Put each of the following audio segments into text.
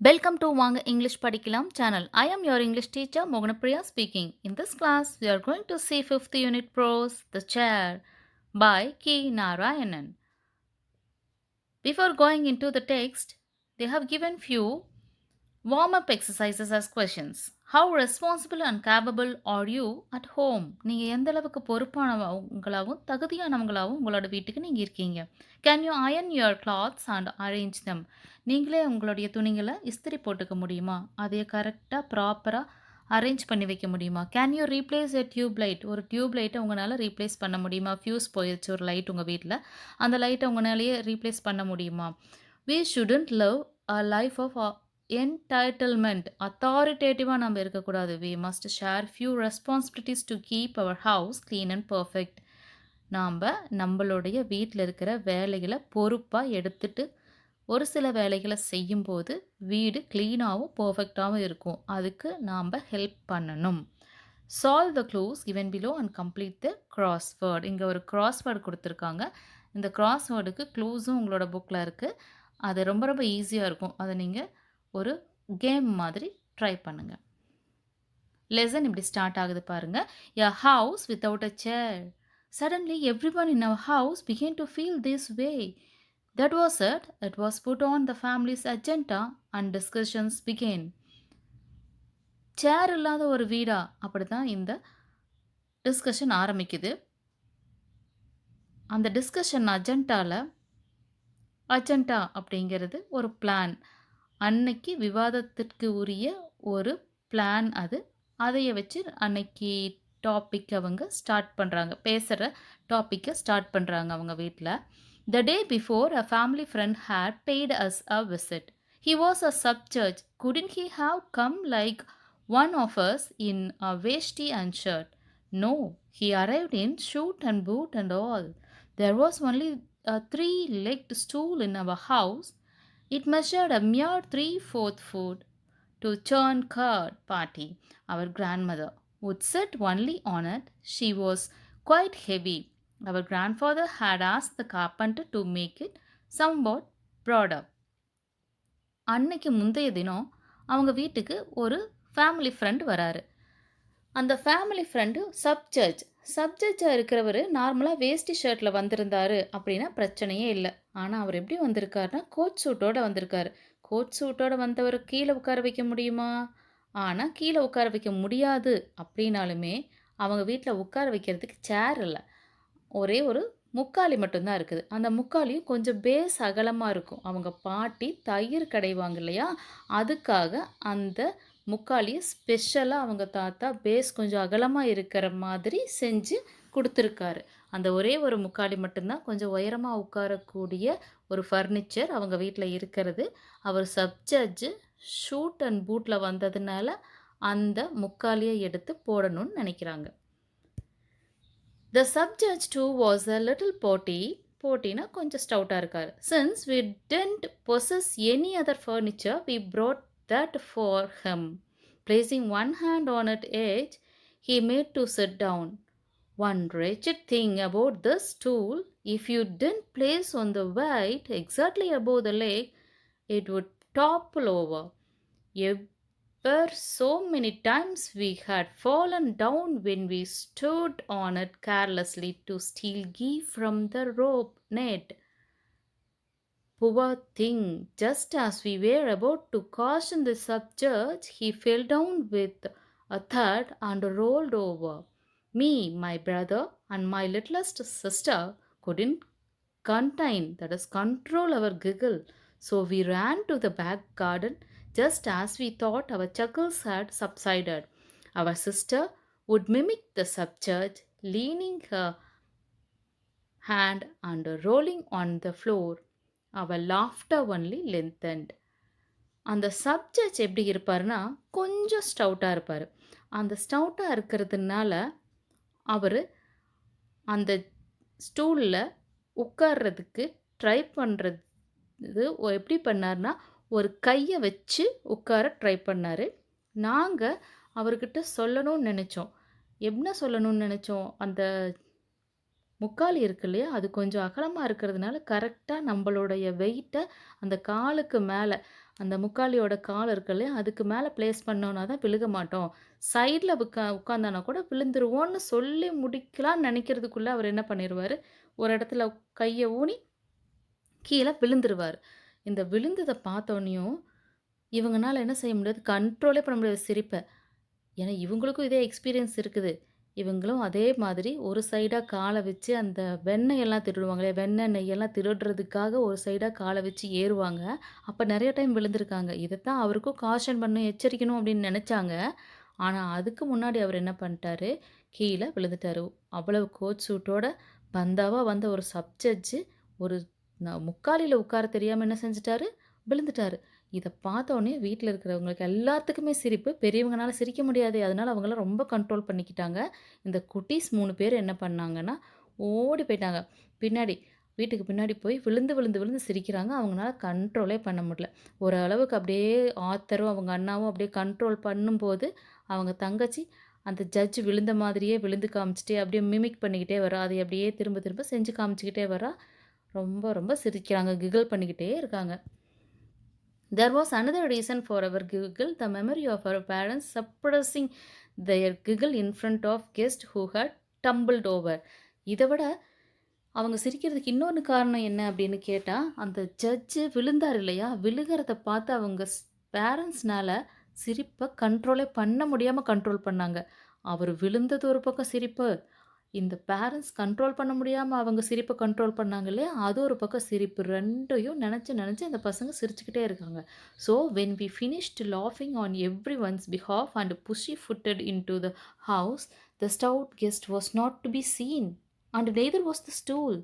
Welcome to Vanga English Padikalam channel. I am your English teacher Moganapriya speaking. In this class, we are going to see 5th unit prose The Chair by K. Narayanan. Before going into the text, they have given few warm-up exercises as questions. How responsible and capable are you at home? நீங்க எந்த அளவுக்கு பொறுப்பானவங்களாவும் தகுதியானவங்களாவும் உங்களோட வீட்டுக்கு நீங்க இருக்கீங்க. Can you iron your clothes and arrange them? நீங்களே உங்களுடைய துணிகளை இஸ்திரி போட்டுக்க முடியுமா? அதை கரெக்டாக ப்ராப்பராக அரேஞ்ச் பண்ணி வைக்க முடியுமா? Can you replace a tube light? ஒரு டியூப் லைட்டை உங்களால் ரீப்ளேஸ் பண்ண முடியுமா? ஃபியூஸ் போயிடுச்சு ஒரு லைட் உங்கள் வீட்டில், அந்த லைட்டை உங்களாலேயே ரீப்ளேஸ் பண்ண முடியுமா? We shouldn't live a life of entitlement. அத்தாரிட்டேட்டிவாக நம்ம இருக்கக்கூடாது. We must share few responsibilities to keep our house clean and perfect. நாம் நம்மளுடைய வீட்டில் இருக்கிற வேலைகளை பொறுப்பாக எடுத்துட்டு ஒரு சில வேலைகளை செய்யும்போது வீடு க்ளீனாகவும் பர்ஃபெக்டாகவும் இருக்கும். அதுக்கு நாம் ஹெல்ப் பண்ணணும். Solve the clues given below and complete the crossword. இங்கே ஒரு கிராஸ்வேர்டு கொடுத்துருக்காங்க. இந்த கிராஸ்வேர்டுக்கு க்ளூஸும் உங்களோட புக்கில் இருக்குது. அது ரொம்ப ரொம்ப ஈஸியாக இருக்கும். அதை நீங்கள் ஒரு கேம் மாதிரி ட்ரை பண்ணுங்கள். லெசன் இப்படி ஸ்டார்ட் ஆகுது பாருங்கள். A house without a chair. Suddenly everyone in our house began to feel this way. That was it. It was put on the family's agenda and discussions began. சேர் இல்லாத ஒரு வீடா? அப்படி தான் இந்த டிஸ்கஷன் ஆரம்பிக்குது. அந்த டிஸ்கஷன் அஜெண்டா அப்படிங்கிறது ஒரு பிளான். அன்னைக்கு விவாதத்திற்கு உரிய ஒரு பிளான் அது. அதைய வச்சு அன்னைக்கு டாபிக் அவங்க ஸ்டார்ட் பண்ணுறாங்க. பேசுகிற டாப்பிக்கை ஸ்டார்ட் பண்ணுறாங்க அவங்க வீட்டில். The day before, a family friend had paid us a visit. He was a sub-judge. Couldn't he have come like one of us in a vesti and shirt? No, he arrived in suit and boot and all. There was only a three-legged stool in our house. It measured a mere 3/4 foot. To churn curd party, our grandmother would sit only on it. She was quite heavy. Our grandfather had asked the carpenter to make it somewhat broader. அன்னைக்கு முந்தைய தினம் அவங்க வீட்டுக்கு ஒரு family friend வராரு. அந்த family friend சப்ஜட்ஜாக இருக்கிறவர் நார்மலாக வேஷ்டி ஷர்ட்டில் வந்திருந்தாரு அப்படின்னா பிரச்சனையே இல்லை. ஆனால் அவர் எப்படி வந்திருக்காருன்னா கோட் சூட்டோடு வந்திருக்காரு. கோட் சூட்டோடு வந்தவர் கீழே உட்கார வைக்க முடியுமா? ஆனால் கீழே உட்கார வைக்க முடியாது. அப்படின்னாலுமே அவங்க வீட்டில் உட்கார வைக்கிறதுக்கு சேர் இல்லை. ஒரே ஒரு முக்காலி மட்டும்தான் இருக்குது. அந்த முக்காலியும் கொஞ்சம் பேஸ் அகலமாக இருக்கும். அவங்க பாட்டி தயிர் கடைவாங்க இல்லையா, அதுக்காக அந்த முக்காலியை ஸ்பெஷலாக அவங்க தாத்தா பேஸ் கொஞ்சம் அகலமாக இருக்கிற மாதிரி செஞ்சு கொடுத்துருக்காரு. அந்த ஒரே ஒரு முக்காலி மட்டும்தான் கொஞ்சம் உயரமாக உட்காரக்கூடிய ஒரு ஃபர்னிச்சர் அவங்க வீட்டில் இருக்கிறது. அவர் சப்ஜட்ஜு ஷூட் அண்ட் பூட்டில் வந்ததுனால அந்த முக்காலியை எடுத்து போடணும்னு நினைக்கிறாங்க. The sub-judge too was a little போட்டினா கொஞ்சம் ஸ்டவுட்டாக இருக்கார். Since we didn't possess any other furniture, we brought that for him. Placing one hand on its edge, he made to sit down. One wretched thing about this stool, if you didn't place on the weight exactly above the leg, it would topple over. Ever so many times we had fallen down when we stood on it carelessly to steal ghee from the rope net. Poor thing, just as we were about to caution the sub-judge, he fell down with a thud and rolled over. Me, my brother, and my littlest sister couldn't control our giggle. So we ran to the back garden just as we thought our chuckles had subsided. Our sister would mimic the sub-judge, leaning her hand and rolling on the floor. Our laughter only lengthened. அந்த sub judge எப்படி இருப்பார்னா கொஞ்சம் ஸ்டவுட்டாக இருப்பார். அந்த ஸ்டவுட்டாக இருக்கிறதுனால அவர் அந்த ஸ்டூலில் உட்கார்றதுக்கு try பண்ணுறது எப்படி பண்ணார்னா ஒரு கையை வச்சு உட்கார ட்ரை பண்ணார். நாங்கள் அவர்கிட்ட சொல்லணும்னு நினச்சோம். என்ன சொல்லணும்னு நினச்சோம்? அந்த முக்காலி இருக்கு இல்லையா, அது கொஞ்சம் அகலமாக இருக்கிறதுனால கரெக்டாக நம்மளுடைய வெயிட்டை அந்த காலுக்கு மேலே அந்த முக்காலியோட கால் இருக்கு இல்லையா, அதுக்கு மேல பிளேஸ் பண்ணோம்னா தான் விழுக மாட்டோம். சைடுல உட்காந்தானா கூட விழுந்துருவோம்ன்னு சொல்லி முடிக்கலாம்னு நெனைக்கிறதுக்குள்ள அவர் என்ன பண்ணிருவாரு, ஒரு இடத்துல கைய ஊனி கீழ விழுந்துருவாரு. இந்த விழுந்தத பார்த்தோனயும், இவங்கனால என்ன செய்ய முடியாது, கண்ட்ரோலே பண்ண முடியாது சிரிப்ப. ஏன்னா இவங்களுக்கும் இதே எக்ஸ்பீரியன்ஸ் இருக்குது. இவங்களும் அதே மாதிரி ஒரு சைடா கால வச்சு அந்த வெண்ணெயெல்லாம் திருடுவாங்க இல்லையா? வெண்ணெய், நெய்யெல்லாம் திருடுறதுக்காக ஒரு சைடா கால வச்சு ஏறுவாங்க. அப்ப நெறைய டைம் விழுந்திருக்காங்க. இதத்தான் அவருக்கும் காஷன் பண்ணணும், எச்சரிக்கணும் அப்படின்னு நெனச்சாங்க. ஆனா, அதுக்கு முன்னாடி அவரு என்ன பண்ட்டாரு, கீழ விழுந்துட்டாரு. அவ்வளவு கோட் சூட்டோட பந்தாவா வந்த ஒரு சப் ஜட்ஜு ஒரு முக்காலில உட்கார தெரியாம என்ன செஞ்சுட்டாரு, விழுந்துட்டாரு. இத பார்த்தோனே வீட்ல இருக்கிறவங்களுக்கு எல்லாத்துக்குமே சிரிப்பு. பெரியவங்கனால சிரிக்க முடியாதே! அதனால அவங்கலாம் ரொம்ப கண்ட்ரோல் பண்ணிக்கிட்டாங்க. இந்த குட்டீஸ் 3 பேர் என்ன பண்ணாங்கன்னா, ஓடி போயிட்டாங்க. பின்னாடி வீட்டுக்கு பின்னாடி போய் விழுந்து, விழுந்து, விழுந்து சிரிக்கிறாங்க. அவங்கனால கண்ட்ரோலே பண்ண முடியல. ஒரு அளவுக்கு அப்படியே ஆத்தரும், அவங்க அண்ணாவும் அப்படியே கண்ட்ரோல் பண்ணும்போது, அவங்க தங்கச்சி அந்த ஜட்ஜ் விழுந்த மாதிரியே விழுந்து காமிச்சுட்டே, அப்படியே மிமிக் பண்ணிக்கிட்டே வரா. அதை அப்படியே திரும்ப திரும்ப செஞ்சு காமிச்சுக்கிட்டே வரா. ரொம்ப ரொம்ப சிரிக்கிறாங்க. கிகில் பண்ணிக்கிட்டே இருக்காங்க. There was another reason for our giggle, the memory of our parents suppressing their giggle in front of guests who had tumbled over. இத விட அவங்க சிரிக்கிறதுக்கு இன்னொன்னு காரணம் என்ன அப்படின்னு கேட்டா, அந்த ஜட்ஜு விழுந்தாரு இல்லையா? விழுகிறத பார்த்து அவங்க பேரண்ட்ஸ்னால சிரிப்ப கண்ட்ரோலே பண்ண முடியாம கண்ட்ரோல் பண்ணாங்க. அவரு விழுந்தது ஒரு பக்கம் சிரிப்பு. இந்த பேரண்ட்ஸ் கண்ட்ரோல் பண்ண முடியாம அவங்க சிரிப்ப கண்ட்ரோல் பண்ணாங்க இல்லையா? அது ஒரு பக்கம் சிரிப்பு. 2யும் நெனச்சு நெனச்சு அந்த பசங்க சிரிச்சுக்கிட்டே இருக்காங்க. So when we finished laughing on everyone's behalf and pussyfooted into the house, the stout guest was not to be seen, and neither was the stool.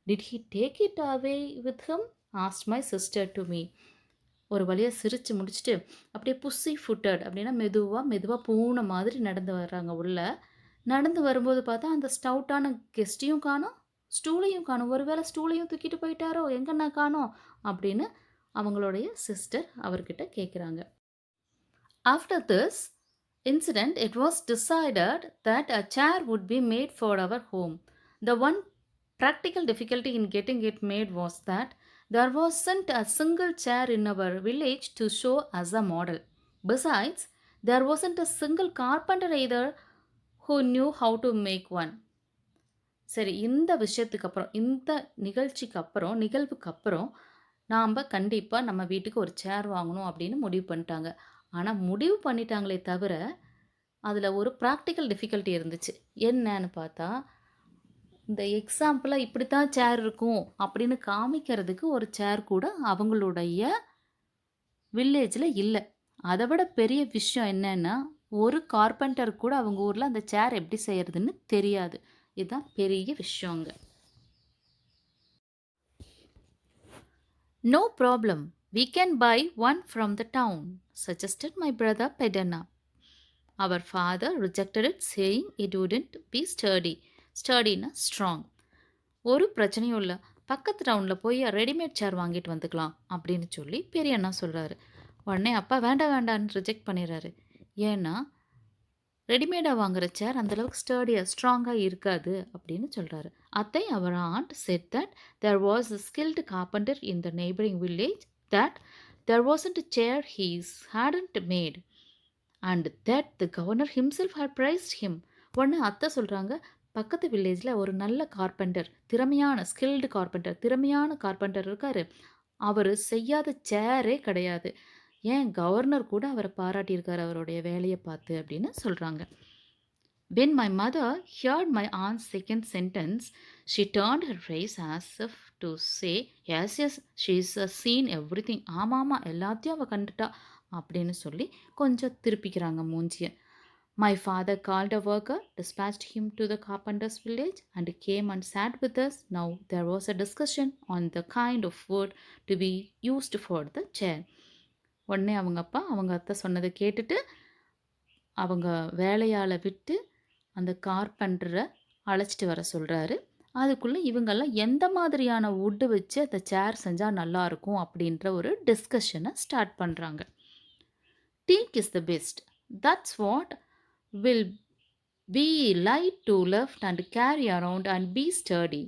Did he take it away with him? asked my sister to me. ஒரு வழியா சிரிச்சு முடிச்சுட்டு, அப்படியே pussy footed அப்படின்னா மெதுவா மெதுவா பூனை மாதிரி நடந்து வர்றாங்க உள்ள. நடந்து வரும்போது பார்த்தா, அந்த ஸ்டவுட்டான கெஸ்ட்டையும் காணோம், ஸ்டூலையும் காணோம். ஒருவேளை ஸ்டூலையும் தூக்கிட்டு போயிட்டாரோ! எங்கண்ணா காணோம்? அப்படின்னு அவங்களுடைய சிஸ்டர் அவர்கிட்ட கேட்குறாங்க. After this incident, it was decided that a chair would be made for our home. The one practical difficulty in getting it made was that there wasn't a single chair in our village to show as a model. Besides, there wasn't a single carpenter either who knew how to make one. சரி, இந்த விஷயத்துக்கு அப்புறம், இந்த நிகழ்ச்சிக்கு அப்புறம், நிகழ்வுக்கு அப்புறம், நாம்ப கண்டிப்பா நம்ம வீட்டுக்கு ஒரு சேர் வாங்கணும் அப்படின்னு முடிவு பண்ணிட்டாங்க. ஆனா முடிவு பண்ணிட்டாங்களே தவிர, அதுல ஒரு பிராக்டிகல் டிஃபிகல்ட்டி இருந்துச்சு. என்னன்னு பார்த்தா, இந்த எக்ஸாம்பிளா இப்படித்தான் சேர் இருக்கும் அப்படின்னு காமிக்கிறதுக்கு ஒரு சேர் கூட அவங்களுடைய வில்லேஜ்ல இல்ல. அத விட பெரிய விஷயம் என்னன்னா, ஒரு கார்பெண்டர் கூட அவங்க ஊர்ல அந்த சேர் எப்படி செய்றதுன்னு தெரியாது. இதுதான் பெரிய விஷயங்க. "No problem. We can buy one from the town," suggested my brother Pedanna. Our father rejected it, saying it wouldn't be sturdy. Sturdyனா strong. ஒரு பிரச்சனையும் இல்ல. பக்கத்து டவுன்ல போய் ரெடிமேட் சேர் வாங்கிட்டு வந்துக்கலாம் அப்படின்னு சொல்லி பெரிய அண்ணா சொல்றாரு. உடனே அப்பா வேண்டாம் வேண்டான்னு ரிஜெக்ட் பண்ணிடுறாரு. ஏன்னா, ரெடிமேடா வாங்குற சேர் அந்த அளவுக்கு ஸ்டர்டியா, ஸ்ட்ராங்கா இருக்காது அப்படின்னு சொல்றாரு. அத்தை, அவர் aunt said that there was a skilled carpenter in the neighboring village, that there wasn't a chair he hadn't made, and that the governor himself had praised him. உடனே அத்தை சொல்றாங்க, பக்கத்து வில்லேஜ்ல ஒரு நல்ல கார்பெண்டர், திறமையான ஸ்கில்டு கார்பெண்டர், திறமையான carpenter இருக்காரு. அவரு செய்யாத சேரே கிடையாது. ஏன் கவர்னர் கூட அவர பாராட்டியிருக்காரு அவருடைய வேலைய பார்த்து அப்படின்னு சொல்றாங்க. When my mother heard my aunt's second sentence, she turned her face as if to say, "Yes, yes, she's seen everything." ஆமாமா, எல்லாத்தையும் அவ கண்டுட்டா அப்படின்னு சொல்லி கொஞ்சம் திருப்பிக்கிறாங்க மூஞ்சிய. My father called a worker, dispatched him to the carpenter's village, and came and sat with us. Now there was a discussion on the kind of wood to be used for the chair. உடனே அவங்க அப்பா, அவங்க அத்தை சொன்னத கேட்டுட்டு, அவங்க வேலையாள விட்டு அந்த கார்பெண்டர அழைச்சிட்டு வர சொல்றாரு. அதுக்குள்ள இவங்கெல்லாம் எந்த மாதிரியான வுட் வச்சு அந்த சேர் செஞ்சா நல்லாருக்கும் அப்படின்ற ஒரு டிஸ்கஷன ஸ்டார்ட் பண்றாங்க. "Teak is the best. That's what will be light to lift and carry around and be sturdy.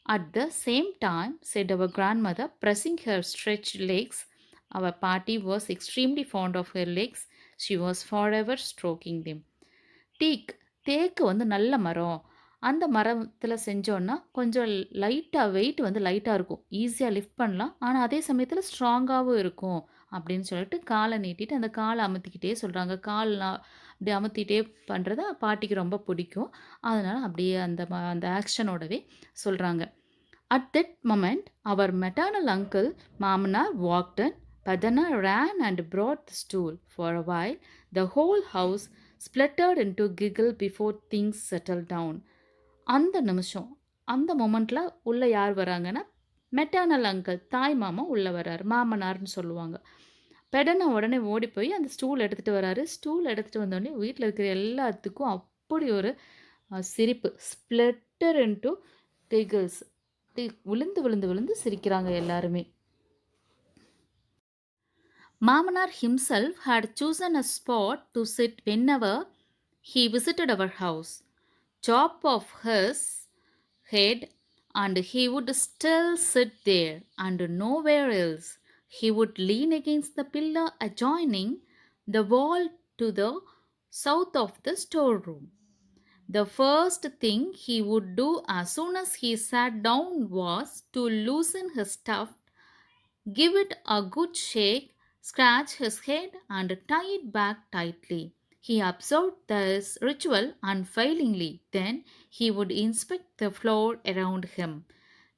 At the same time," said our grandmother, pressing her stretched legs Our party was extremely fond of her legs. She was forever stroking them. டீக் தேக்கு வந்து நல்ல மரம். அந்த மரத்தில செஞ்சோன்னா, கொஞ்சம் wait வந்து லைட்டா இருக்கும். ஈஸியா லிஃப்ட் பண்ணலாம். ஆனா, அதே சமயத்தில ஸ்ட்ராங்காவும் இருக்கும். அப்படின்னு சொல்லிட்டு கால நீட்டிட்டு, அந்த கால அமுத்திக்கிட்டே சொல்றாங்க. கால்லாம் அப்படி அமுத்திட்டே பண்றது பாட்டிக்கு ரொம்ப பிடிக்கும். அதனால அப்படியே அந்த ஆக்ஷனோடவே சொல்றாங்க. At that moment, our maternal uncle, Mamanar, walked in. Padana ran and brought the stool. For a while, the whole house spluttered into giggle before things settled down. அந்த நிமிஷம், அந்த மொமெண்ட்ல உள்ள யார் வராங்கன்னா, மெட்டர்னல் அங்கிள், தாய் மாமா உள்ள வராரு. மாமனார்ன்னு சொல்லுவாங்க. பெடனா உடனே ஓடி போய் அந்த ஸ்டூல் எடுத்துட்டு வராரு. ஸ்டூல் எடுத்துட்டு வந்தோனே வீட்ல இருக்கிற எல்லாத்துக்கும் அப்படி ஒரு சிரிப்பு. ஸ்ப்ளட்டர் இன்டூ கிகிள்ஸ். விழுந்து விழுந்து விழுந்து சிரிக்கிறாங்க எல்லாருமே. Mamanar himself had chosen a spot to sit whenever he visited our house. Chop off his head and he would still sit there and nowhere else. He would lean against the pillar adjoining the wall to the south of the storeroom. The first thing he would do as soon as he sat down was to loosen his stuff, give it a good shake, scratch his head, and tie it back tightly. He observed this ritual unfailingly. Then he would inspect the floor around him.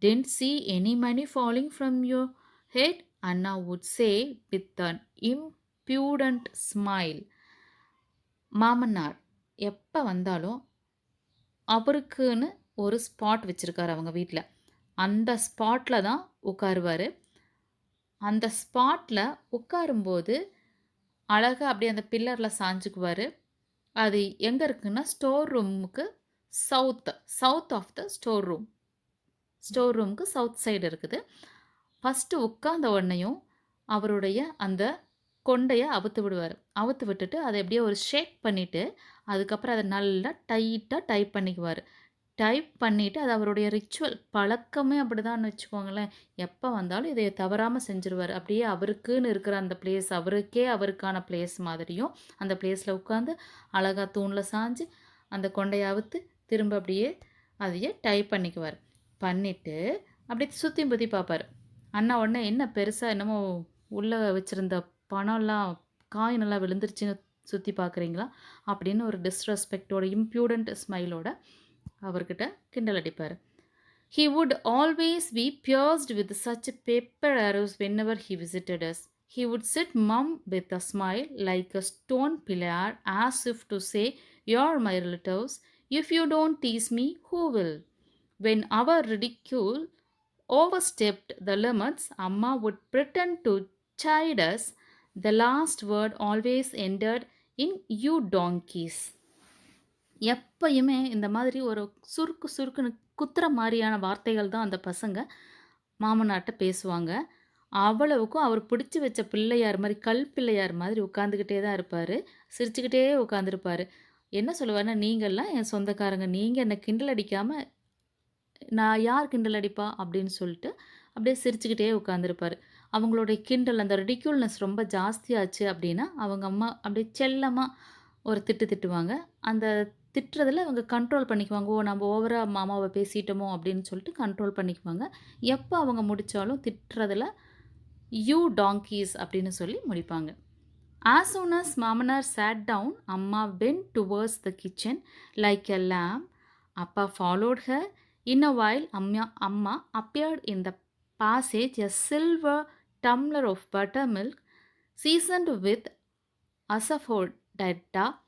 Didn't see any money falling from your head? Anna would say with an impudent smile. மாமனார் எப்போ வந்தாலும் அவருக்குன்னு ஒரு spot வச்சுருக்காரு அவங்க வீட்டில். அந்த ஸ்பாட்டில் தான் உட்காருவார். அந்த ஸ்பாட்டில் உட்காரும்போது அழகாக அப்படியே அந்த பில்லரில் சாஞ்சுக்குவார். அது எங்கே இருக்குன்னா, ஸ்டோர் ரூமுக்கு சவுத் ஆஃப் த ஸ்டோர் ரூமுக்கு சவுத் சைடு இருக்குது. ஃபஸ்ட்டு உட்கார்ந்த உடனேயும் அவருடைய அந்த கொண்டையை அவுத்து விடுவார். அவுத்து விட்டுட்டு அதை எப்படியோ ஒரு ஷேக் பண்ணிவிட்டு அதுக்கப்புறம் அதை நல்லா டைட்டாக டைப் பண்ணிக்குவார். டைப் பண்ணிவிட்டு அது அவருடைய ரிச்சுவல் பழக்கமே அப்படிதான்னு வச்சுக்கோங்களேன். எப்போ வந்தாலும் இதை தவறாமல் செஞ்சுருவார். அப்படியே அவருக்குன்னு இருக்கிற அந்த பிளேஸ் அவருக்கான பிளேஸ் மாதிரியும் அந்த பிளேஸில் உட்காந்து அழகாக தூணில் சாஞ்சு அந்த கொண்டையை அவுத்து திரும்ப அப்படியே அதையே டைப் பண்ணிக்குவார். பண்ணிவிட்டு அப்படியே சுற்றி புத்தி பார்ப்பார். அண்ணா உடனே என்ன பெருசாக என்னமோ உள்ளே வச்சுருந்த பணம்லாம் காயினெல்லாம் விழுந்துருச்சுன்னு சுற்றி பார்க்குறீங்களா அப்படின்னு ஒரு டிஸ்ரெஸ்பெக்டோட இம்ப்யூடண்ட் ஸ்மைலோட அவர்கிட்ட கிண்டல் அடிப்பார். He would always be pierced with such paper arrows whenever he visited us. He would sit mum with a smile like a stone pillar as if to say, "You're my relatives. If you don't tease me, who will?" When our ridicule overstepped the limits, Amma would pretend to chide us. The last word always ended in "you donkeys." எப்பயுமே இந்த மாதிரி ஒரு சுருக்குன்னு குத்துற மாதிரியான வார்த்தைகள் தான் அந்த பசங்க மாமனார்ட்ட பேசுவாங்க. அவ்வளவுக்கும் அவர் பிடிச்சி வச்ச பிள்ளையார் மாதிரி, கல் பிள்ளையார் மாதிரி உட்காந்துக்கிட்டே தான் இருப்பார். சிரிச்சுக்கிட்டே உட்காந்துருப்பார். என்ன சொல்லுவார்னா, நீங்கள்லாம் என் சொந்தக்காரங்க, நீங்கள் என்னை கிண்டல் அடிக்காமல் நான் யார் கிண்டல் அடிப்பா அப்படின்னு சொல்லிட்டு அப்படியே சிரிச்சுக்கிட்டே உட்காந்துருப்பார். அவங்களுடைய கிண்டல் அந்த ரிடிக்யூல்னஸ் ரொம்ப ஜாஸ்தியாச்சு அப்படின்னா அவங்க அம்மா அப்படியே செல்லமாக ஒரு திட்டுவாங்க. அந்த திட்டுறதில் அவங்க கண்ட்ரோல் பண்ணிக்குவாங்க. ஓ, நம்ம ஓவராக மாமாவை பேசிட்டோமோ அப்படின்னு சொல்லிட்டு கண்ட்ரோல் பண்ணிக்குவாங்க. எப்போ அவங்க முடித்தாலும் திட்டுறதில் யூ டாங்கீஸ் அப்படின்னு சொல்லி முடிப்பாங்க. As soon as Mamanar sat down, Amma went towards the kitchen like a lamb. Appa followed her. In a while, Amma appeared in the passage, a silver tumbler of buttermilk seasoned with asafoetida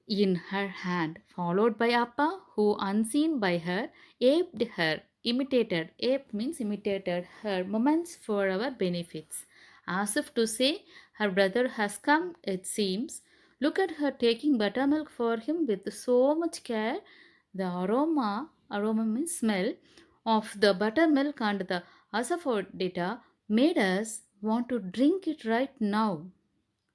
in her hand, followed by Appa, who, unseen by her, ape means imitated her moments for our benefits, as if to say, her brother has come, it seems. Look at her taking buttermilk for him with so much care. The aroma means smell, of the buttermilk and the asafoetida made us want to drink it right now.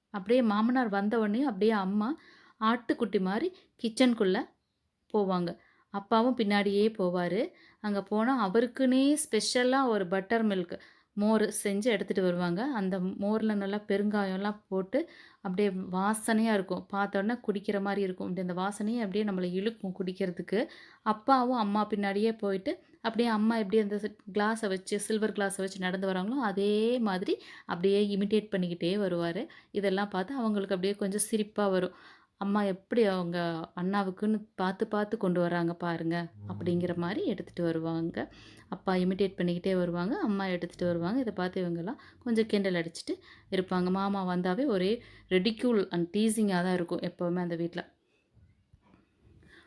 அப்படியே மாமனார் வந்த உடனே அப்படியே அம்மா ஆட்டுக்குட்டி மாதிரி கிச்சனுக்குள்ளே போவாங்க. அப்பாவும் பின்னாடியே போவார். அங்கே போனால் அவருக்குன்னே ஸ்பெஷலாக ஒரு பட்டர் மில்க் மோர் செஞ்சு எடுத்துட்டு வருவாங்க. அந்த மோர்ல நல்லா பெருங்காயம்லாம் போட்டு அப்படியே வாசனையா இருக்கும். பார்த்தோன்னே குடிக்கிற மாரி இருக்கும். அப்படியே அந்த வாசனையே அப்படியே நம்மள இழுக்கும் குடிக்கிறதுக்கு. அப்பாவும் அம்மா பின்னாடியே போயிட்டு, அப்படியே அம்மா எப்படி அந்த கிளாஸ வச்சு சில்வர் கிளாஸ வச்சு நடந்து வராங்களோ, அதே மாதிரி அப்படியே இமிட்டேட் பண்ணிக்கிட்டே வருவாரு. இதெல்லாம் பார்த்து அவங்களுக்கு அப்படியே கொஞ்சம் சிரிப்பா வரும். அம்மா எப்படி அவங்க அண்ணாவுக்குன்னு பார்த்து பார்த்து கொண்டு வராங்க பாருங்க, அப்படிங்கிற மாரி எடுத்துட்டு வருவாங்க. அப்பா இமிட்டேட் பண்ணிக்கிட்டே வருவாங்க. அம்மா எடுத்துட்டு வருவாங்க. இத பார்த்து இவங்கலாம் கொஞ்சம் கிண்டல் அடிச்சுட்டு இருப்பாங்க. மாமா வந்தாவே ஒரே ரெடிக்யூல் அண்ட் டீசிங்கா தான் இருக்கும் எப்பவுமே அந்த வீட்ல.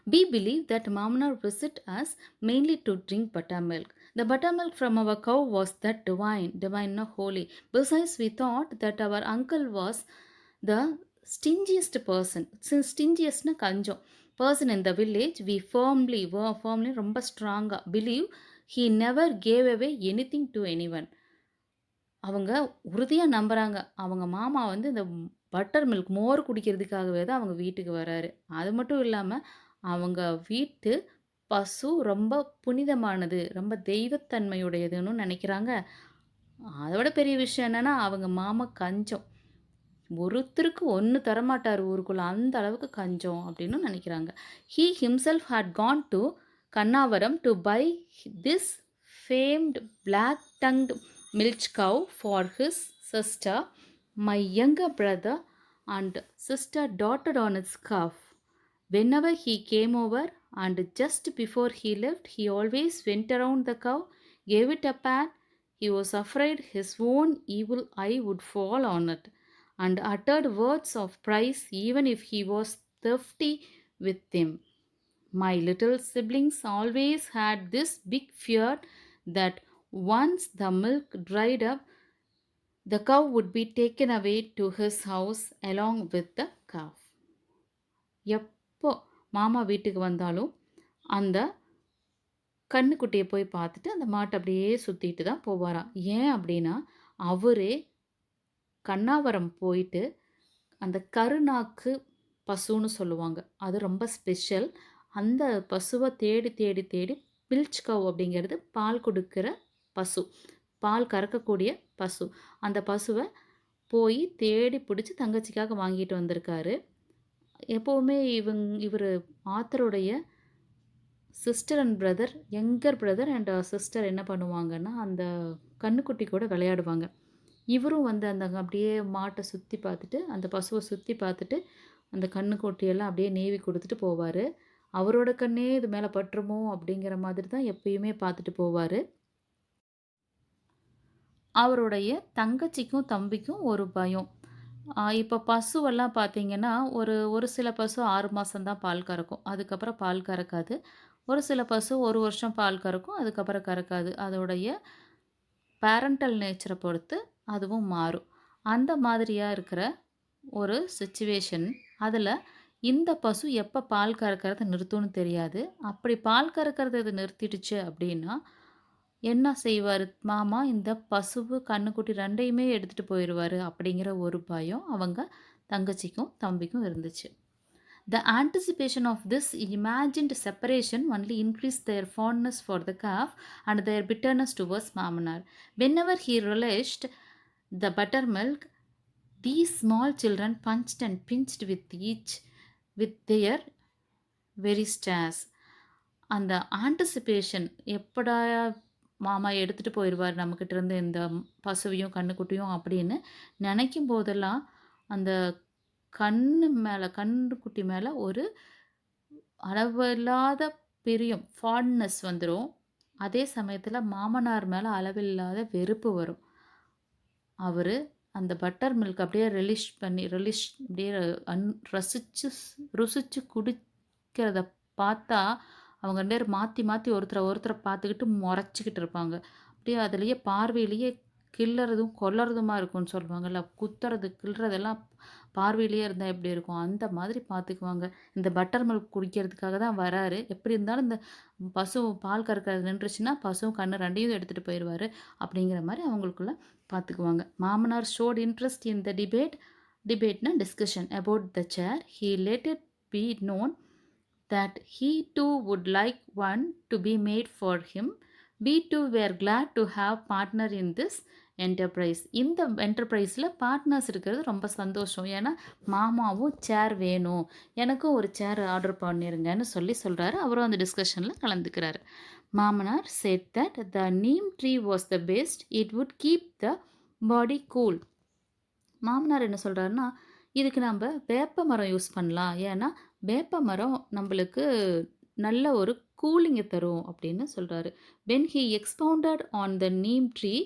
We believe that Mamanar visit us mainly to drink buttermilk. The buttermilk from our cow was that divine, not holy. Besides, we thought that our uncle was the stingiest person. Since stingiest na kanjam person in the village, we firmly ரொம்ப ஸ்ட்ராங்கா believe he never gave away anything to anyone. அவங்க உறுதியா நம்புறாங்க. அவங்க மாமா வந்து இந்த butter milk மோர் குடிக்கிறதுக்காகவே தான் அவங்க வீட்டுக்கு வராரு. அது மட்டும் இல்லாம, அவங்க வீட்டு பசு ரொம்ப புனிதமானது, ரொம்ப தெய்வத்தன்மையுடையதுன்னு நெனைக்கிறாங்க. அத விட பெரிய விஷயம் என்னன்னா, அவங்க மாமா கஞ்சம். ஒருத்தருக்கு ஒண்ணு தரமாட்டாரு ஊருக்குள்ள. அந்த அளவுக்கு கஞ்சம் அப்படின்னு நெனைக்கிறாங்க. He himself had gone to Kannavaram to buy this famed black-tongued milch cow for his sister. My younger brother and sister doted on its calf. Whenever he came over and just before he left, he always went around the cow, gave it a pat. He was afraid his own evil eye would fall on it, and uttered words of praise even if he was thirsty with them. My little siblings always had this big fear that once the milk dried up, the cow would be taken away to his house along with the calf. எப்போ மாமா வீட்டுக்கு வந்தாலும் அந்த கன்னுக்குட்டிய போய் பார்த்துட்டு அந்த மாட்ட அப்படியே சுத்திட்டு தான் போவாராம். ஏன் அப்படின்னா, அவரே கன்னாவரம் போயிட்டு அந்த கருநாக்கு பசுன்னு சொல்லுவாங்க. அது ரொம்ப ஸ்பெஷல். அந்த பசுவ தேடி, தேடி, தேடி பில்ச் கவ் அப்படிங்கிறது பால் குடுக்கிற பசு. பால் கறக்கக்கூடிய பசு. அந்த பசுவ போய் தேடி பிடிச்சு தங்கச்சிக்காக வாங்கிட்டு வந்திருக்காரு. எப்பவுமே இவரு ஆத்தருடைய sister and brother, younger brother and sister என்ன பண்ணுவாங்கன்னா, அந்த கன்னுக்குட்டி கூட விளையாடுவாங்க. இவரும் வந்து அந்த அப்படியே மாட்ட சுத்தி பார்த்துட்டு, அந்த பசுவ சுத்தி பார்த்துட்டு, அந்த கன்னுக்குட்டியெல்லாம் அப்படியே நீவி குடுத்துட்டு போவாரு. அவரோட கண்ணே இது மேல பட்டுருமோ அப்படிங்கிற மாதிரி தான் எப்பயுமே பார்த்துட்டு போவாரு. அவருடைய தங்கச்சிக்கும், தம்பிக்கும் ஒரு பயம். இப்ப பசுவெல்லாம் பார்த்தீங்கன்னா, ஒரு ஒரு சில பசு 6 மாசம் தான் பால் கறக்கும். அதுக்கப்புறம் பால் கறக்காது. ஒரு சில பசு 1 வருஷம் பால் கறக்கும். அதுக்கப்புறம் கறக்காது. அதோடைய பேரன்டல் நேச்சர பொறுத்து அதுவும் மாறும். அந்த மாதிரியா இருக்கிற ஒரு சிச்சுவேஷன். அதில இந்த பசு எப்ப பால் கறக்கிறத நிறுத்தும்னு தெரியாது. அப்படி பால் கறக்கிறத இது நிறுத்திடுச்சு அப்படின்னா, என்ன செய்வாரு மாமா, இந்த பசுவு, கன்னுக்குட்டி 2யுமே எடுத்துட்டு போயிருவாரு அப்படிங்கிற ஒரு பயம் அவங்க தங்கச்சிக்கும், தம்பிக்கும் இருந்துச்சு. The anticipation of this imagined separation only increased their fondness for the calf and their bitterness towards Mamanar. Whenever he relished the buttermilk, these small children punched and pinched with their very stares. அந்த anticipation எப்படா மாமா எடுத்துட்டு போயிருவார் நம்மகிட்ட இருந்து இந்த பசுவையும் கன்னுக்குட்டியும் அப்படின்னு நினைக்கும் போதெல்லாம் அந்த கன்னுக்குட்டி மேல ஒரு அளவில்லாத பிரியம், ஃபாண்ட்னஸ் வந்துரும். அதே சமயத்துல மாமனார் மேல அளவில்லாத வெறுப்பு வரும். அவரு அந்த பட்டர் மில்க் அப்படியே அப்படியே ருசிச்சு குடிக்கிறத பார்த்தா, அவங்க 2 பேரும் மாத்தி ஒருத்தர பார்த்துக்கிட்டு மொறச்சுக்கிட்டு இருப்பாங்க. அப்படியே அதிலேயே பார்வையிலேயே கில்லறதும், கொல்லறதுமா இருக்கும்னு சொல்லுவாங்கல்ல. குத்துறது, கில்றதெல்லாம் பார்வையிலேயே இருந்தா எப்படி இருக்கும்? அந்த மாதிரி பார்த்துக்குவாங்க. இந்த பட்டர் மில்க் குடிக்கிறதுக்காக தான் வராரு. எப்படி இருந்தாலும் இந்த பசு பால் கறக்கிறது நின்றுச்சுன்னா, பசுவும் கன்னு 2யும் எடுத்துட்டு போயிருவாரு. அப்படிங்கிற மாரி அவங்களுக்குள்ள பார்த்துக்குவாங்க. மாமனார் ஷோட் இன்ட்ரெஸ்ட் இன் த டிபேட்னா discussion about the chair. He let it be known that he too would like one to be made for him We too were glad to have partner in this enterprise. இந்த என்டர்பிரைஸில் partners இருக்கிறது ரொம்ப சந்தோஷம். ஏன்னா மாமாவும் சேர் வேணும், எனக்கும் ஒரு சேர் order பண்ணிருங்கன்னு சொல்கிறாரு. அவரும் அந்த டிஸ்கஷனில் கலந்துக்கிறாரு. மாமனார் said that the neem tree was the best, it would keep the body cool. மாமனார் என்ன சொல்கிறாருன்னா, இதுக்கு நம்ம வேப்ப மரம் யூஸ் பண்ணலாம், ஏன்னா வேப்ப மரம் நம்மளுக்கு நல்ல ஒரு கூலிங்கை தரும் அப்படின்னு சொல்கிறாரு. when he expounded on the neem tree,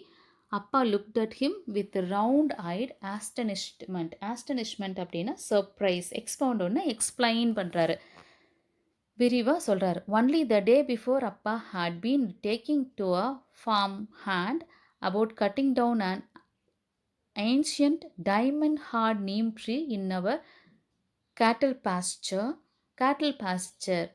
அப்பா looked at him with round eyed astonishment. Astonishment அப்படின்னா சர்ப்ரைஸ். எக்ஸ்பவுண்ட் ஒன்று எக்ஸ்பிளைன் பண்ணுறாரு, விரிவாக சொல்கிறாரு. ஒன்லி த டே பிஃபோர் அப்பா had been talking to a farm hand about cutting down and ancient diamond hard neem tree in our cattle pasture.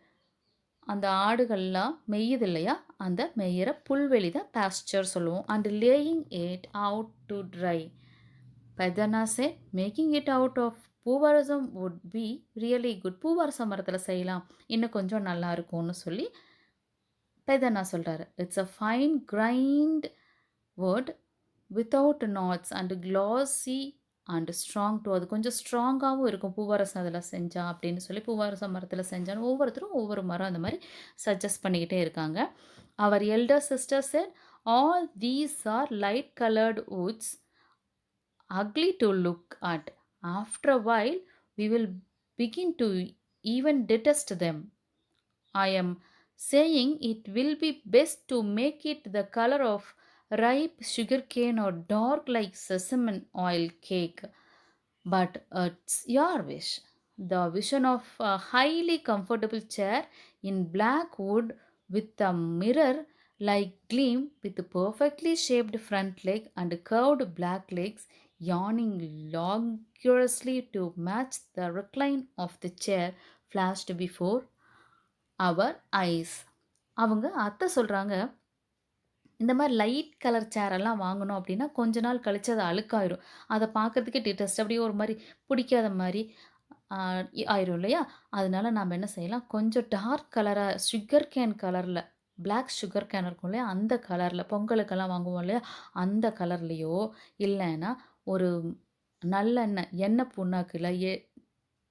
அந்த ஆடுகள்லாம் மெய்யுது இல்லையா, அந்த மெய்யிற புல்வெளி தான் பாஸ்டர் சொல்லுவோம். And laying it out to dry. Pethana said making it out of poovarasam would be really good. பூவரச மரத்தில் செய்யலாம், இன்னும் கொஞ்சம் நல்லா இருக்கும்னு சொல்லி பெதனா சொல்கிறாரு. It's a fine grained wood without knots and classy and strong too. அது கொஞ்சம் ஸ்ட்ராங்காகவும் இருக்கும் பூவரசம் அதில் செஞ்சால் அப்படின்னு சொல்லி, பூவரசம் மரத்தில் செஞ்சான்னு ஒவ்வொருத்தரும் ஒவ்வொரு மரம் அந்த மாதிரி சஜஸ்ட் பண்ணிக்கிட்டே இருக்காங்க. Our elder sister said, all these are light colored woods, ugly to look at. After a while we will begin to even detest them. I am saying it will be best to make it the color of ripe sugarcane or dark like sesame oil cake. But it's your wish. The vision of a highly comfortable chair in black wood with a mirror like gleam with a perfectly shaped front leg and curved black legs yawning longorously to match the recline of the chair flashed before our eyes. அவங்க அத்தை சொல்கிறாங்க, இந்த மாதிரி light colour சேரெல்லாம் வாங்கணும் அப்படின்னா கொஞ்ச நாள் கழித்து அது அழுக்காயிரும், அதை பார்க்குறதுக்கே டிட்டஸ்ட் அப்படியே ஒரு மாதிரி பிடிக்காத மாதிரி ஆயிரும் இல்லையா. அதனால நாம் என்ன செய்யலாம், கொஞ்சம் டார்க் கலராக சுகர் கேன் கலரில், பிளாக் சுகர் கேன் இருக்கும் இல்லையா, அந்த கலரில் பொங்கலுக்கெல்லாம் வாங்குவோம் இல்லையா, அந்த கலர்லேயோ இல்லைன்னா ஒரு எண்ணெய் புண்ணாக்குல